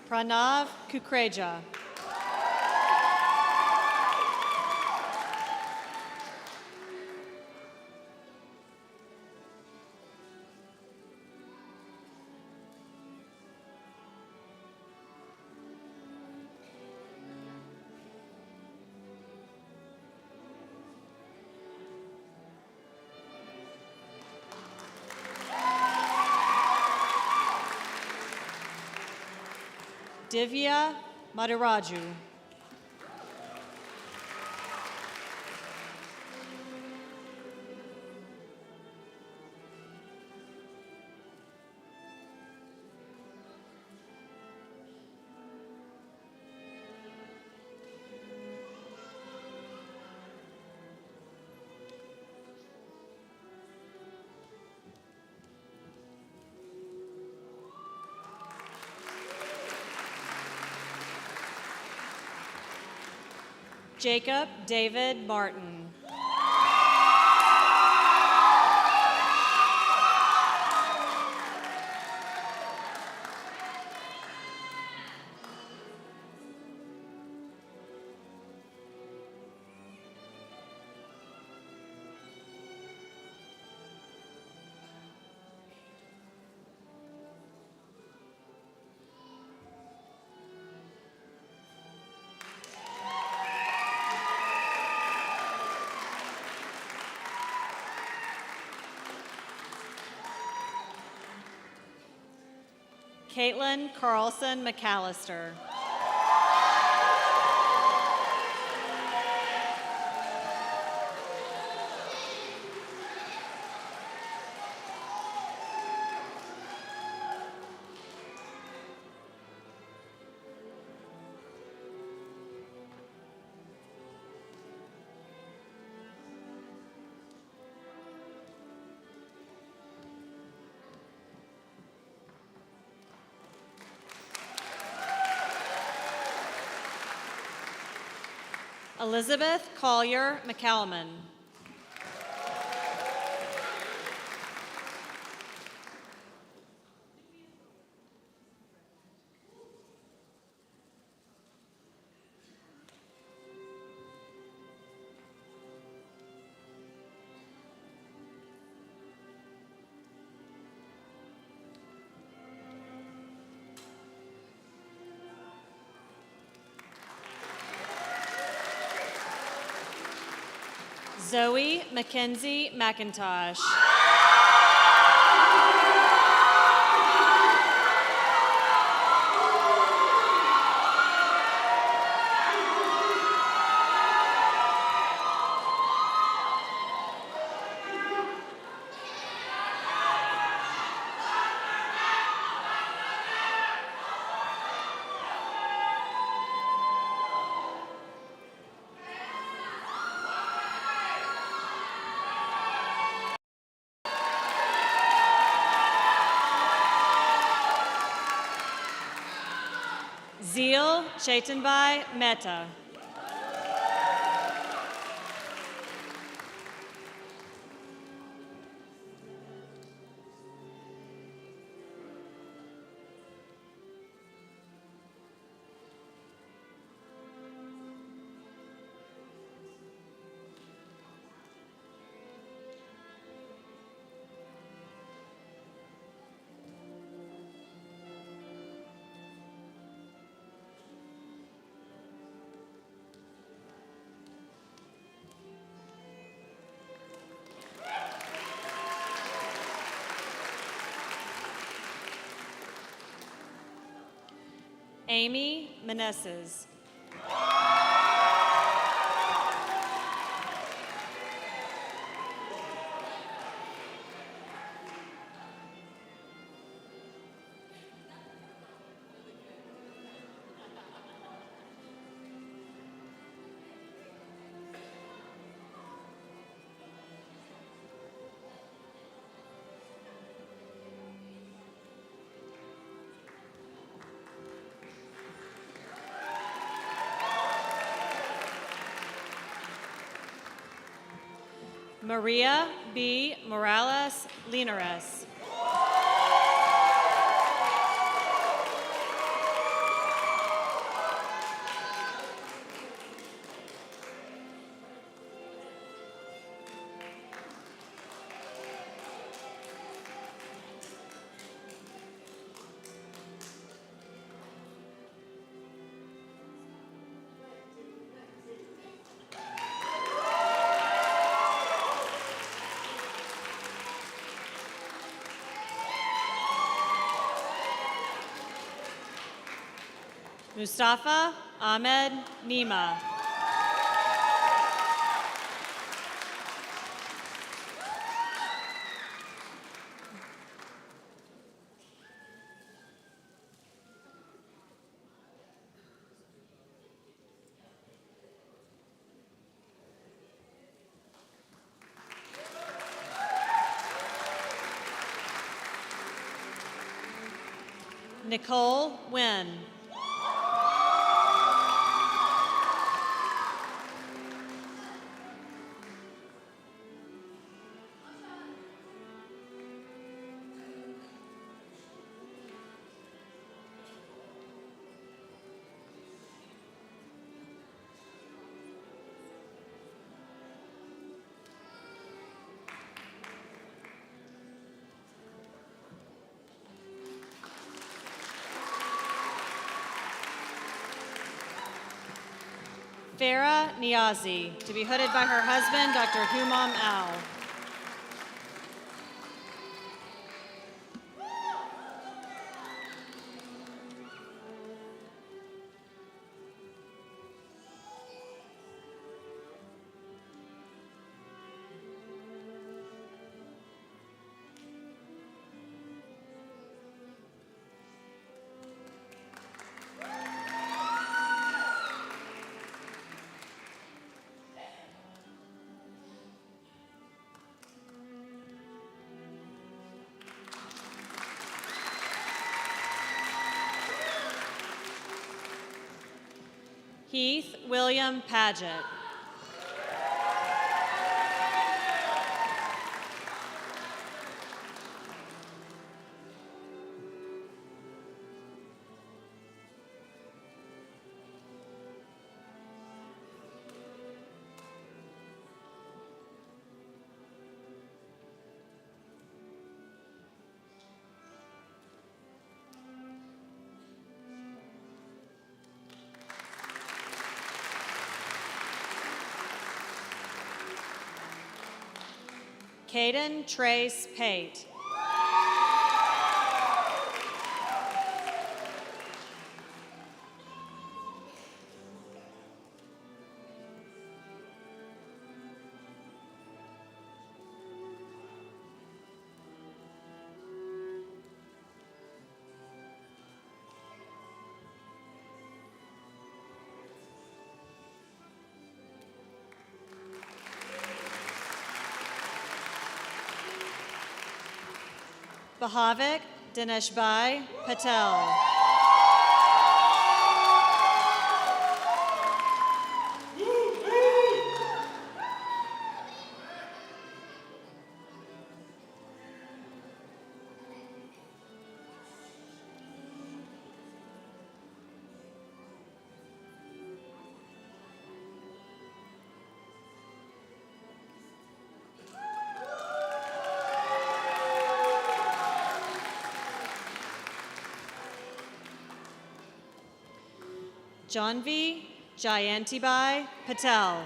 Pranav Kukreja. Divya Madaraju. Jacob David Martin. Caitlin Carlson McAllister. Elizabeth Collier McCalman. Zoe Mackenzie McIntosh. Zeal Chetanbhai Mehta. Amy Meneses. Maria B. Morales Linares. Mustafa Ahmed Nima. Nicole Wynn. Farah Niazi, to be hooded by her husband, Dr. Humam Al. Heath William Paget. Caden Trace Pate. Bahavik Dineshbhai Patel. Janvi Jayantibai Patel.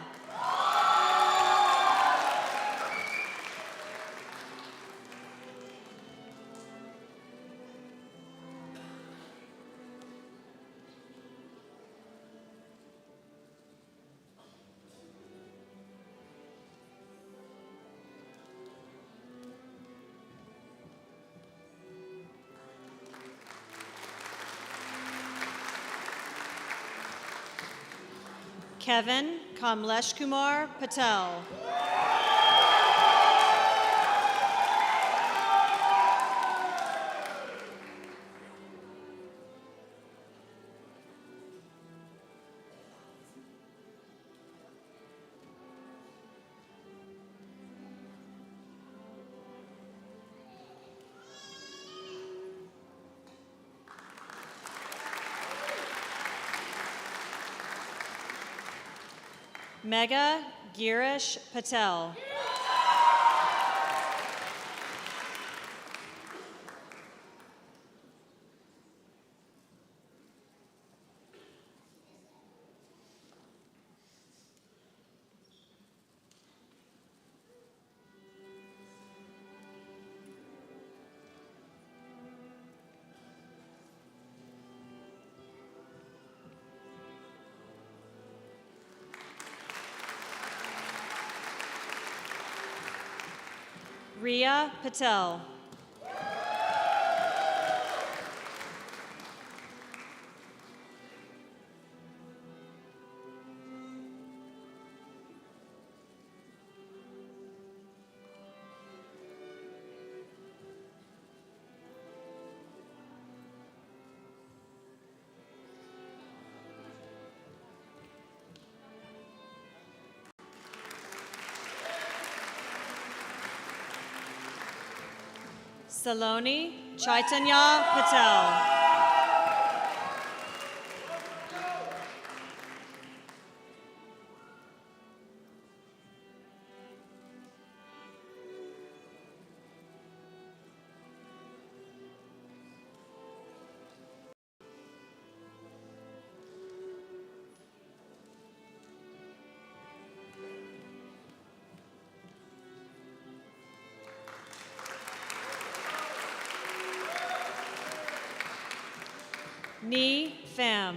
Kevin Kamlesh Kumar Patel. Megha Girish Patel. Riya Patel. Saloni Chaitanya Patel. Ni Pham.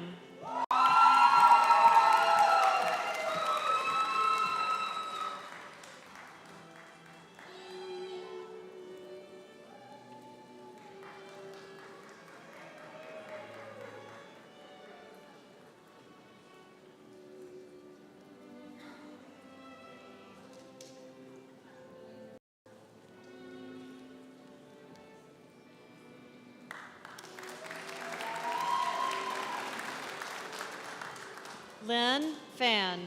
Lynn Fan.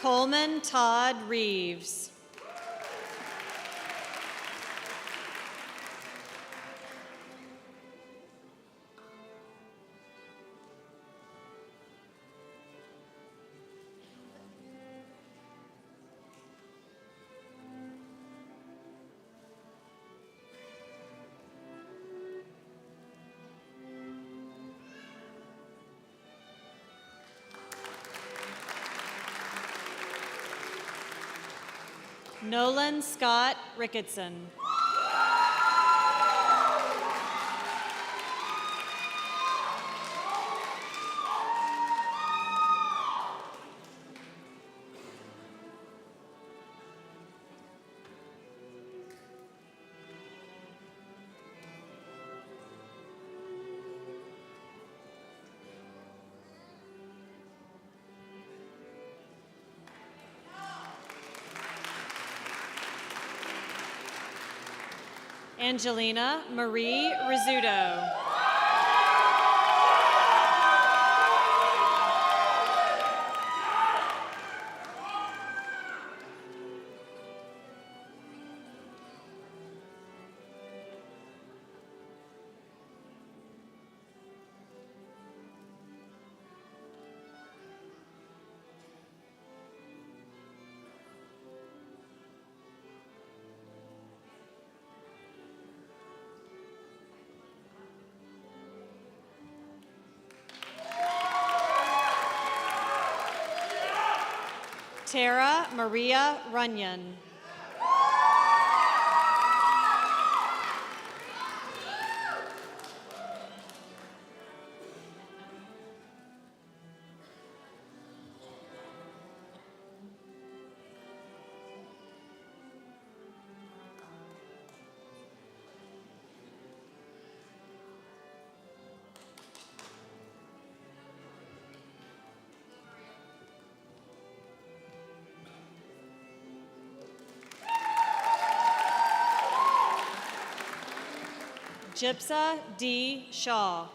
Coleman Todd Reeves. Nolan Scott Ricketson. Angelina Marie Rizzuto. Tara Maria Runyon. Gypsa D. Shaw.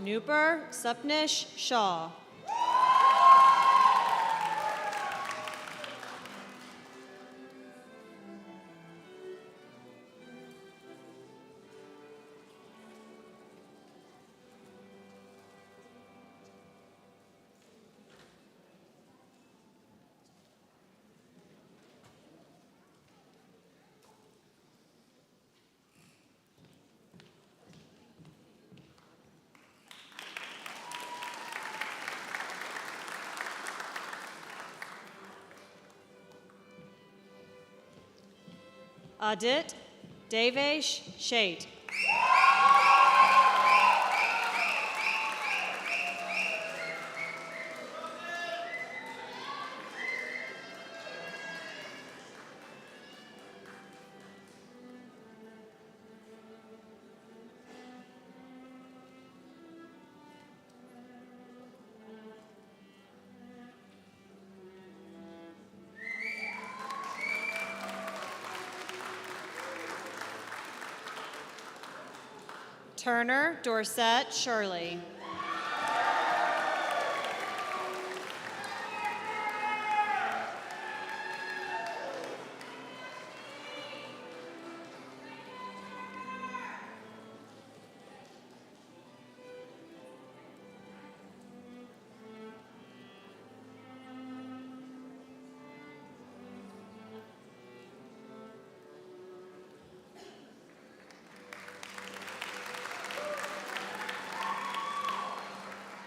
Nooper Supnish Shaw. Adit Devesh Shait. Turner Dorset Shirley.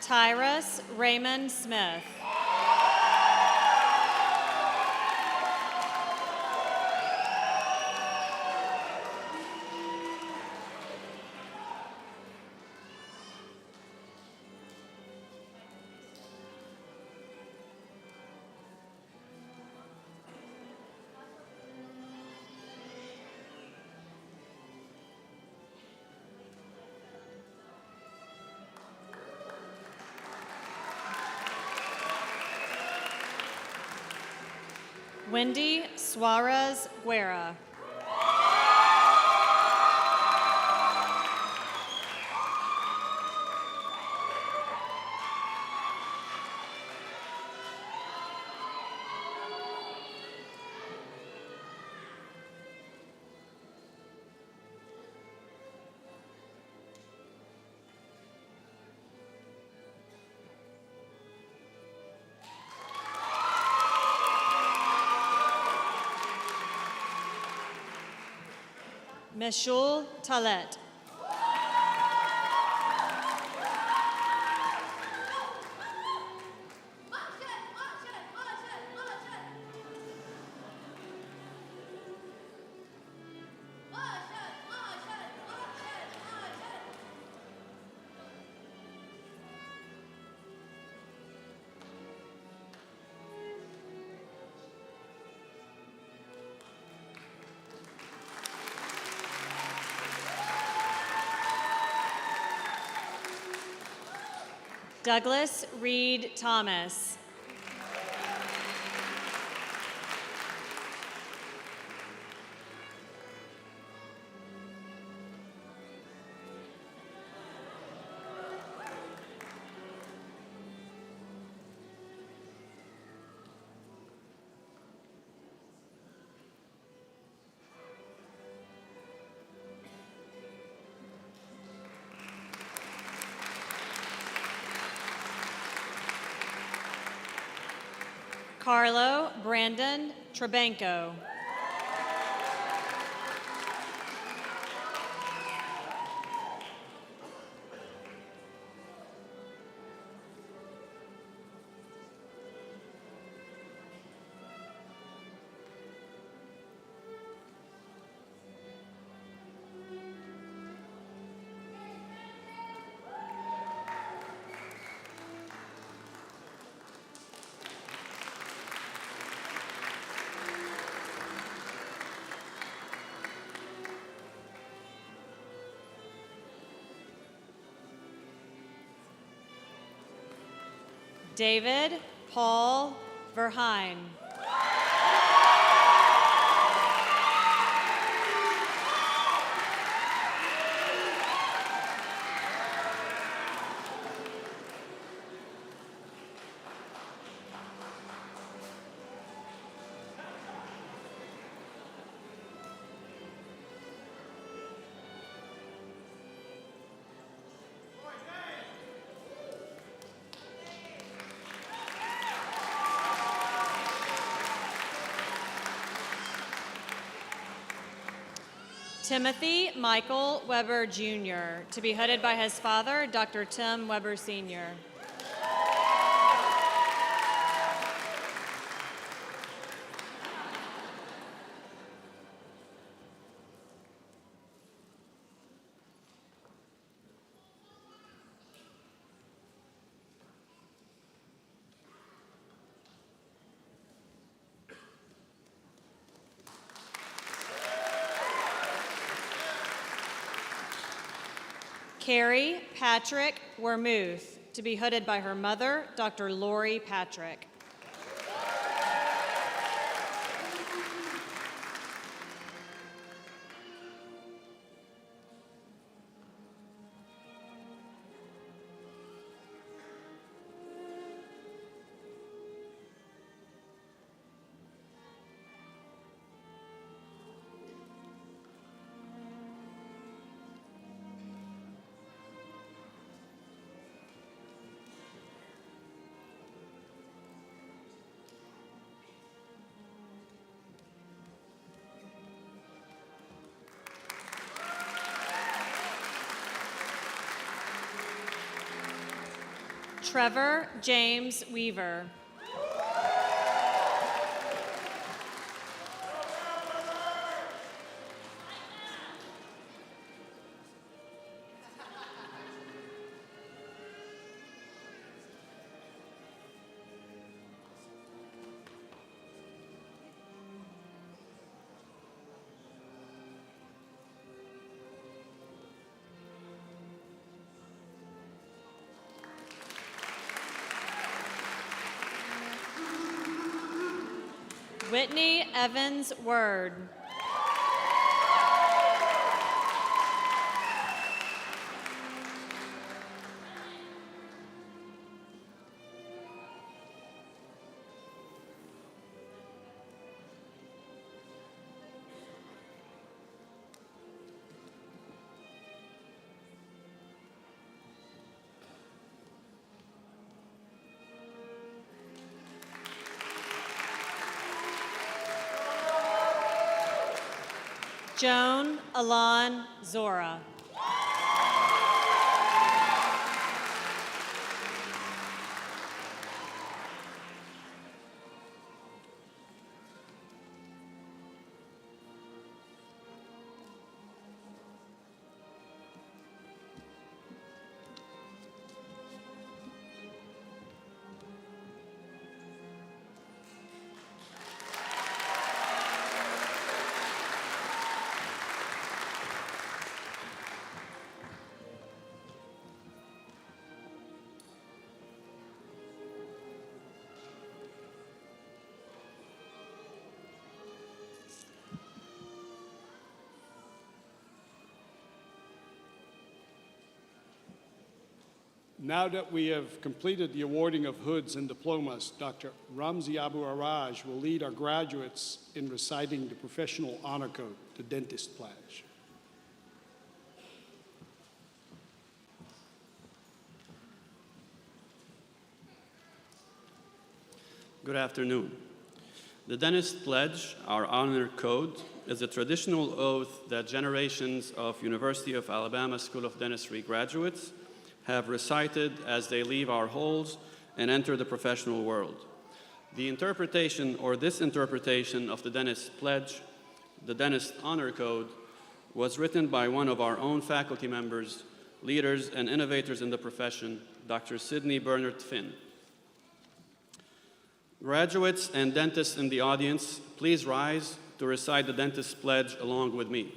Tyrus Raymond Smith. Wendy Suarez Guerra. Meshul Talet. Douglas Reed Thomas. Carlo Brandon Trebenko. David Paul Verheyen. Timothy Michael Weber, Jr., to be hooded by his father, Dr. Tim Weber, Sr. Carrie Patrick Wermuth, to be hooded by her mother, Dr. Lori Patrick. Trevor James Weaver. Whitney Evans Word. Joan Alon Zora. Now that we have completed the awarding of hoods and diplomas, Dr. Ramzi Abu Araj will lead our graduates in reciting the Professional Honor Code, the Dentist Pledge. Good afternoon. The Dentist Pledge, our honor code, is a traditional oath that generations of University of Alabama School of Dentistry graduates have recited as they leave our halls and enter the professional world. The interpretation or disinterpretation of the Dentist Pledge, the Dentist Honor Code, was written by one of our own faculty members, leaders, and innovators in the profession, Dr. Sidney Bernard Finn. Graduates and dentists in the audience, please rise to recite the Dentist Pledge along with me.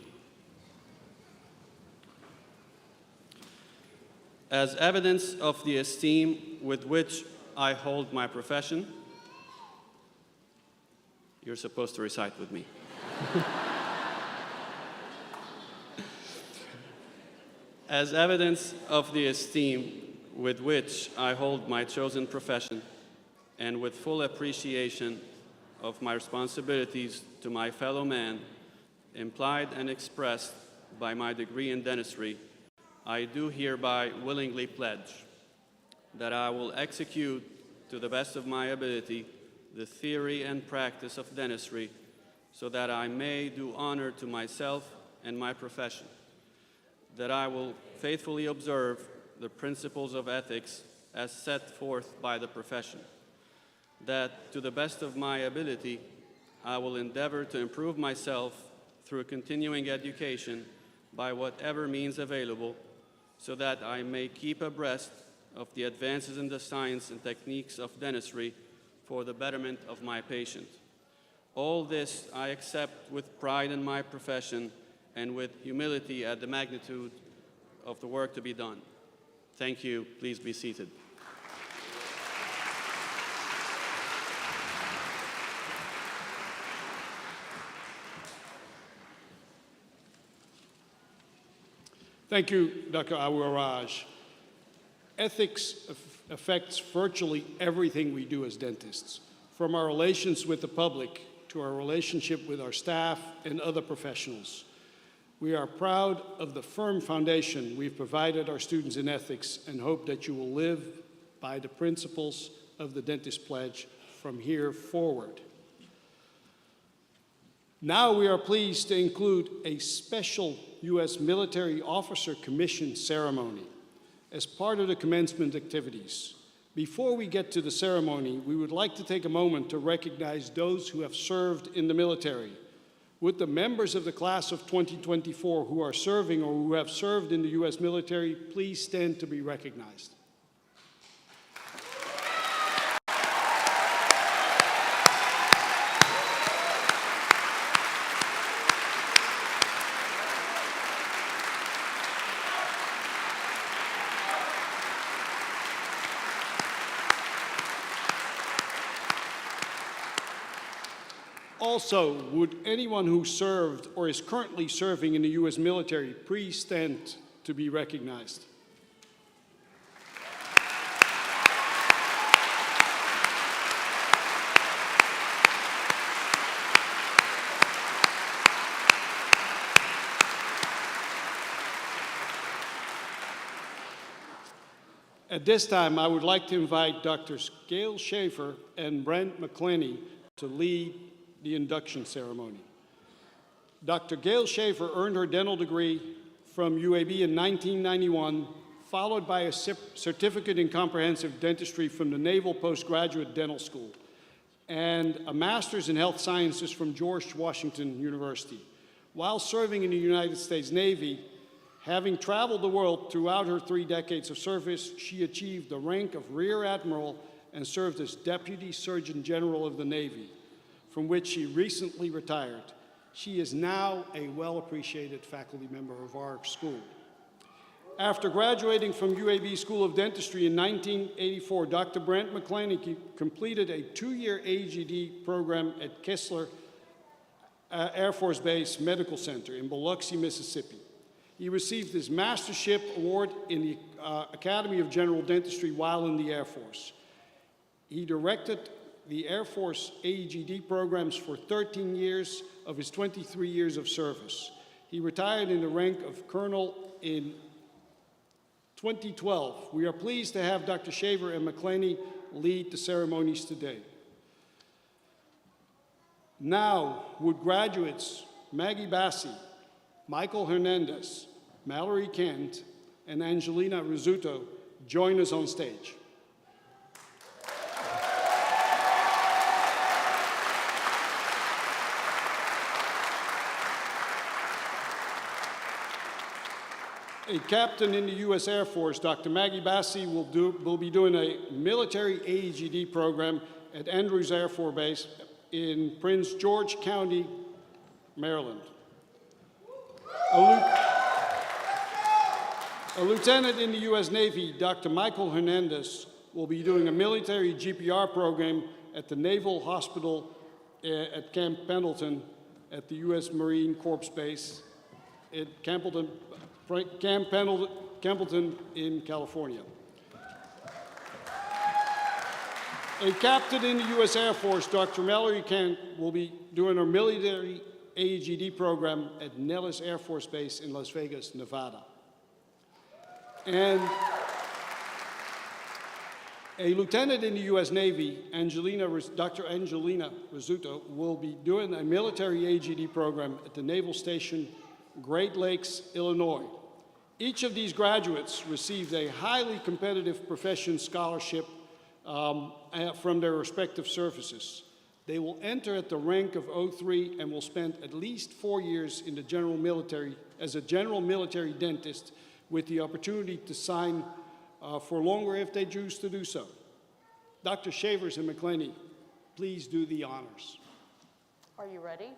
As evidence of the esteem with which I hold my profession. You're supposed to recite with me. As evidence of the esteem with which I hold my chosen profession, and with full appreciation of my responsibilities to my fellow man, implied and expressed by my degree in dentistry, I do hereby willingly pledge that I will execute to the best of my ability the theory and practice of dentistry so that I may do honor to myself and my profession, that I will faithfully observe the principles of ethics as set forth by the profession, that to the best of my ability I will endeavor to improve myself through continuing education by whatever means available, so that I may keep abreast of the advances in the science and techniques of dentistry for the betterment of my patient. All this I accept with pride in my profession and with humility at the magnitude of the work to be done. Thank you. Please be seated. Thank you, Dr. Awaraj. Ethics affects virtually everything we do as dentists, from our relations with the public to our relationship with our staff and other professionals. We are proud of the firm foundation we've provided our students in ethics and hope that you will live by the principles of the Dentist Pledge from here forward. Now we are pleased to include a special U.S. Military Officer Commission ceremony as part of the commencement activities. Before we get to the ceremony, we would like to take a moment to recognize those who have served in the military. Would the members of the class of 2024 who are serving or who have served in the U.S. military please stand to be recognized? Also, would anyone who served or is currently serving in the U.S. military please stand to be recognized? At this time, I would like to invite Drs. Gail Schaefer and Brent McClenny to lead the induction ceremony. Dr. Gail Schaefer earned her dental degree from UAB in 1991, followed by a certificate in comprehensive dentistry from the Naval Postgraduate Dental School, and a master's in health sciences from George Washington University. While serving in the United States Navy, having traveled the world throughout her 3 decades of service, she achieved the rank of Rear Admiral and served as Deputy Surgeon General of the Navy, from which she recently retired. She is now a well-appreciated faculty member of our school. After graduating from UAB School of Dentistry in 1984, Dr. Brent McClenny completed a 2-year AGD program at Kessler Air Force Base Medical Center in Biloxi, Mississippi. He received his mastership award in the Academy of General Dentistry while in the Air Force. He directed the Air Force AEGD programs for 13 years of his 23 years of service. He retired in the rank of Colonel in 2012. We are pleased to have Dr. Shaver and McClenny lead the ceremonies today. Now, would graduates Maggie Bassi, Michael Hernandez, Mallory Kent, and Angelina Rizzuto join us on stage? A captain in the U.S. Air Force, Dr. Maggie Bassi, will be doing a military AEGD program at Andrews Air Force Base in Prince George County, Maryland. A lieutenant in the U.S. Navy, Dr. Michael Hernandez, will be doing a military GPR program at the Naval Hospital at Camp Pendleton at the U.S. Marine Corps Base at Camp Pendleton in California. A captain in the U.S. Air Force, Dr. Mallory Kent, will be doing a military AEGD program at Nellis Air Force Base in Las Vegas, Nevada. And a lieutenant in the U.S. Navy, Dr. Angelina Rizzuto, will be doing a military AEGD program at the Naval Station, Great Lakes, Illinois. Each of these graduates received a highly competitive profession scholarship from their respective services. They will enter at the rank of 03 and will spend at least 4 years in the general military as a general military dentist with the opportunity to sign for longer if they choose to do so. Dr. Shavers and McClenny, please do the honors. Are you ready?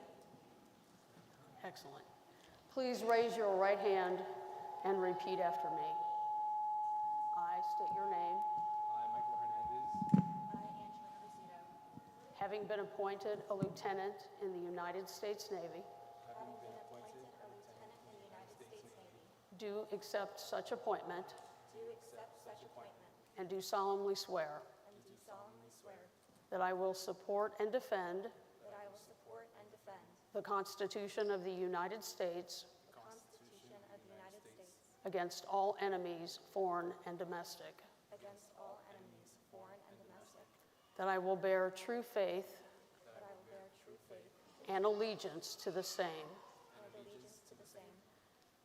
Excellent. Please raise your right hand and repeat after me. I state your name. Having been appointed a lieutenant in the United States Navy, do accept such appointment, and do solemnly swear that I will support and defend the Constitution of the United States against all enemies, foreign and domestic. That I will bear true faith and allegiance to the same.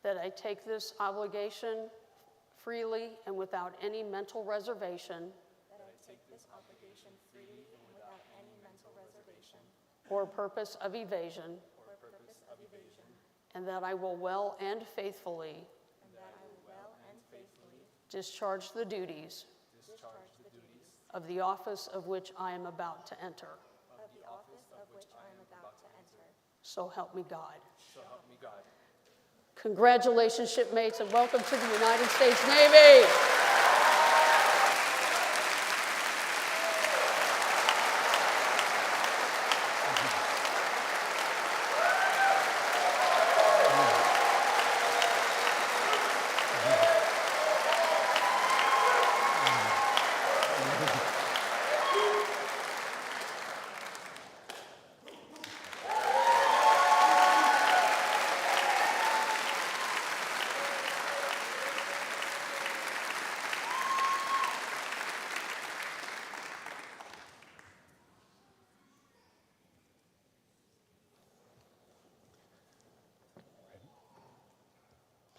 That I take this obligation freely and without any mental reservation or purpose of evasion. And that I will well and faithfully discharge the duties of the office of which I am about to enter. So help me God. Congratulations, shipmates, and welcome to the United States Navy.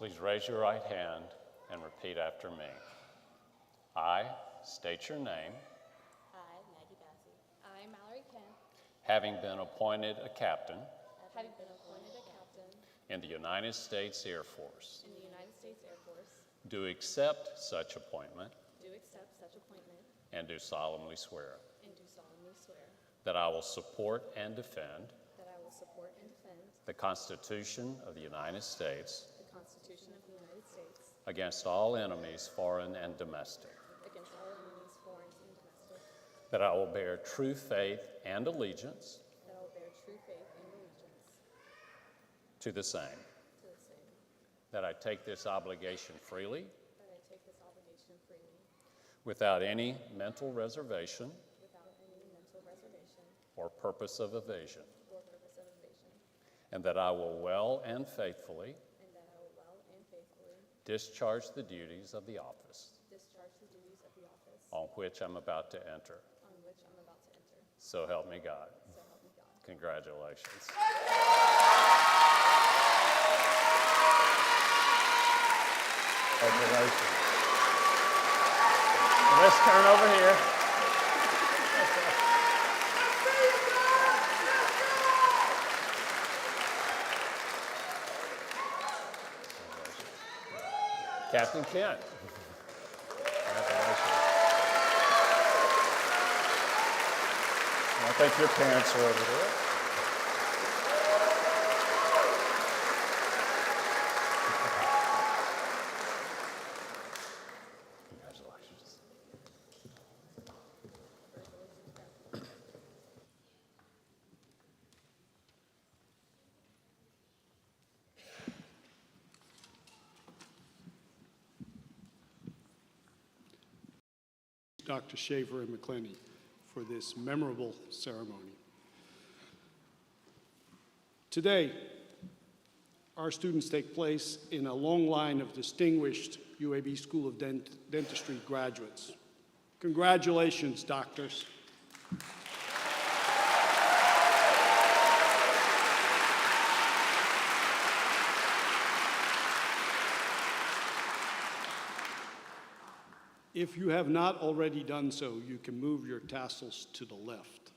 Please raise your right hand and repeat after me. I state your name. I, Maggie Bassie. I, Mallory Kent. Having been appointed a captain Having been appointed a captain in the United States Air Force, in the United States Air Force, do accept such appointment do accept such appointment and do solemnly swear and do solemnly swear that I will support and defend that I will support and defend the Constitution of the United States the Constitution of the United States against all enemies, foreign and domestic, against all enemies, foreign and domestic, that I will bear true faith and allegiance that I will bear true faith and allegiance to the same, that I take this obligation freely that I take this obligation freely without any mental reservation without any mental reservation or purpose of evasion, or purpose of evasion, and that I will well and faithfully and that I will well and faithfully discharge the duties of the office discharge the duties of the office on which I'm about to enter. on which I'm about to enter. So help me God. So help me God. Congratulations. Congratulations. Let's turn over here. Captain Kent. Congratulations. I think your parents are over there. Congratulations. Dr. Shaver and McClenny for this memorable ceremony. Today, our students take place in a long line of distinguished UAB School of Dentistry graduates. Congratulations, doctors. If you have not already done so, you can move your tassels to the left.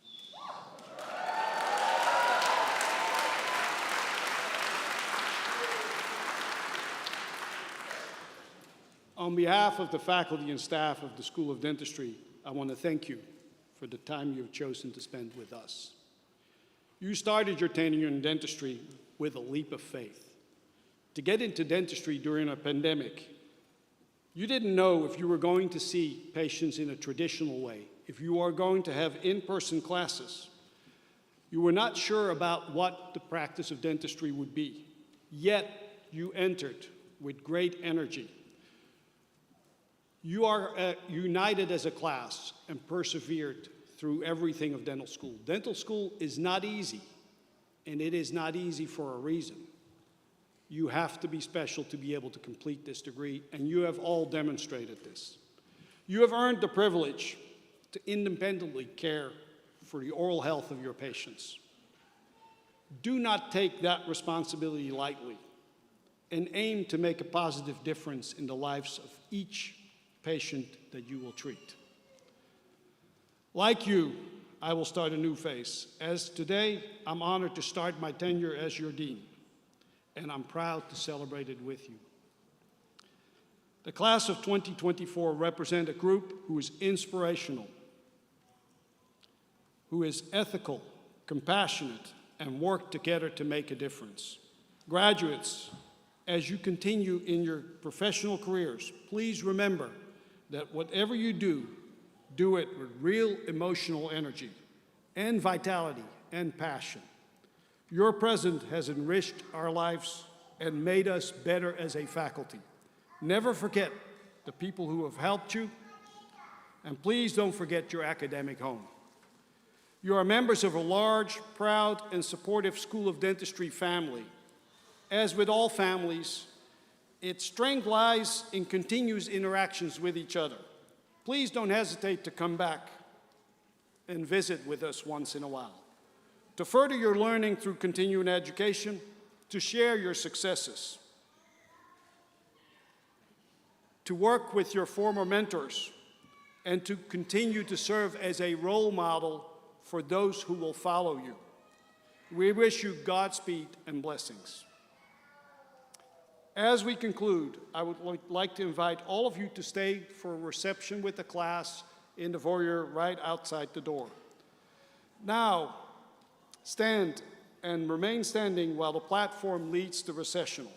On behalf of the faculty and staff of the School of Dentistry, I want to thank you for the time you've chosen to spend with us. You started your tenure in dentistry with a leap of faith. To get into dentistry during a pandemic, you didn't know if you were going to see patients in a traditional way, if you are going to have in-person classes. You were not sure about what the practice of dentistry would be, yet you entered with great energy. You are united as a class and persevered through everything of dental school. Dental school is not easy, and it is not easy for a reason. You have to be special to be able to complete this degree, and you have all demonstrated this. You have earned the privilege to independently care for the oral health of your patients. Do not take that responsibility lightly and aim to make a positive difference in the lives of each patient that you will treat. Like you, I will start a new phase. As today, I'm honored to start my tenure as your dean, and I'm proud to celebrate it with you. The class of 2024 represent a group who is inspirational, who is ethical, compassionate, and work together to make a difference. Graduates, as you continue in your professional careers, please remember that whatever you do, do it with real emotional energy and vitality and passion. Your presence has enriched our lives and made us better as a faculty. Never forget the people who have helped you, and please don't forget your academic home. You are members of a large, proud, and supportive School of Dentistry family. As with all families, its strength lies in continuous interactions with each other. Please don't hesitate to come back and visit with us once in a while. To further your learning through continuing education, to share your successes, to work with your former mentors, and to continue to serve as a role model for those who will follow you. We wish you Godspeed and blessings. As we conclude, I would like to invite all of you to stay for a reception with the class in the foyer right outside the door. Now, stand and remain standing while the platform leads the recessional.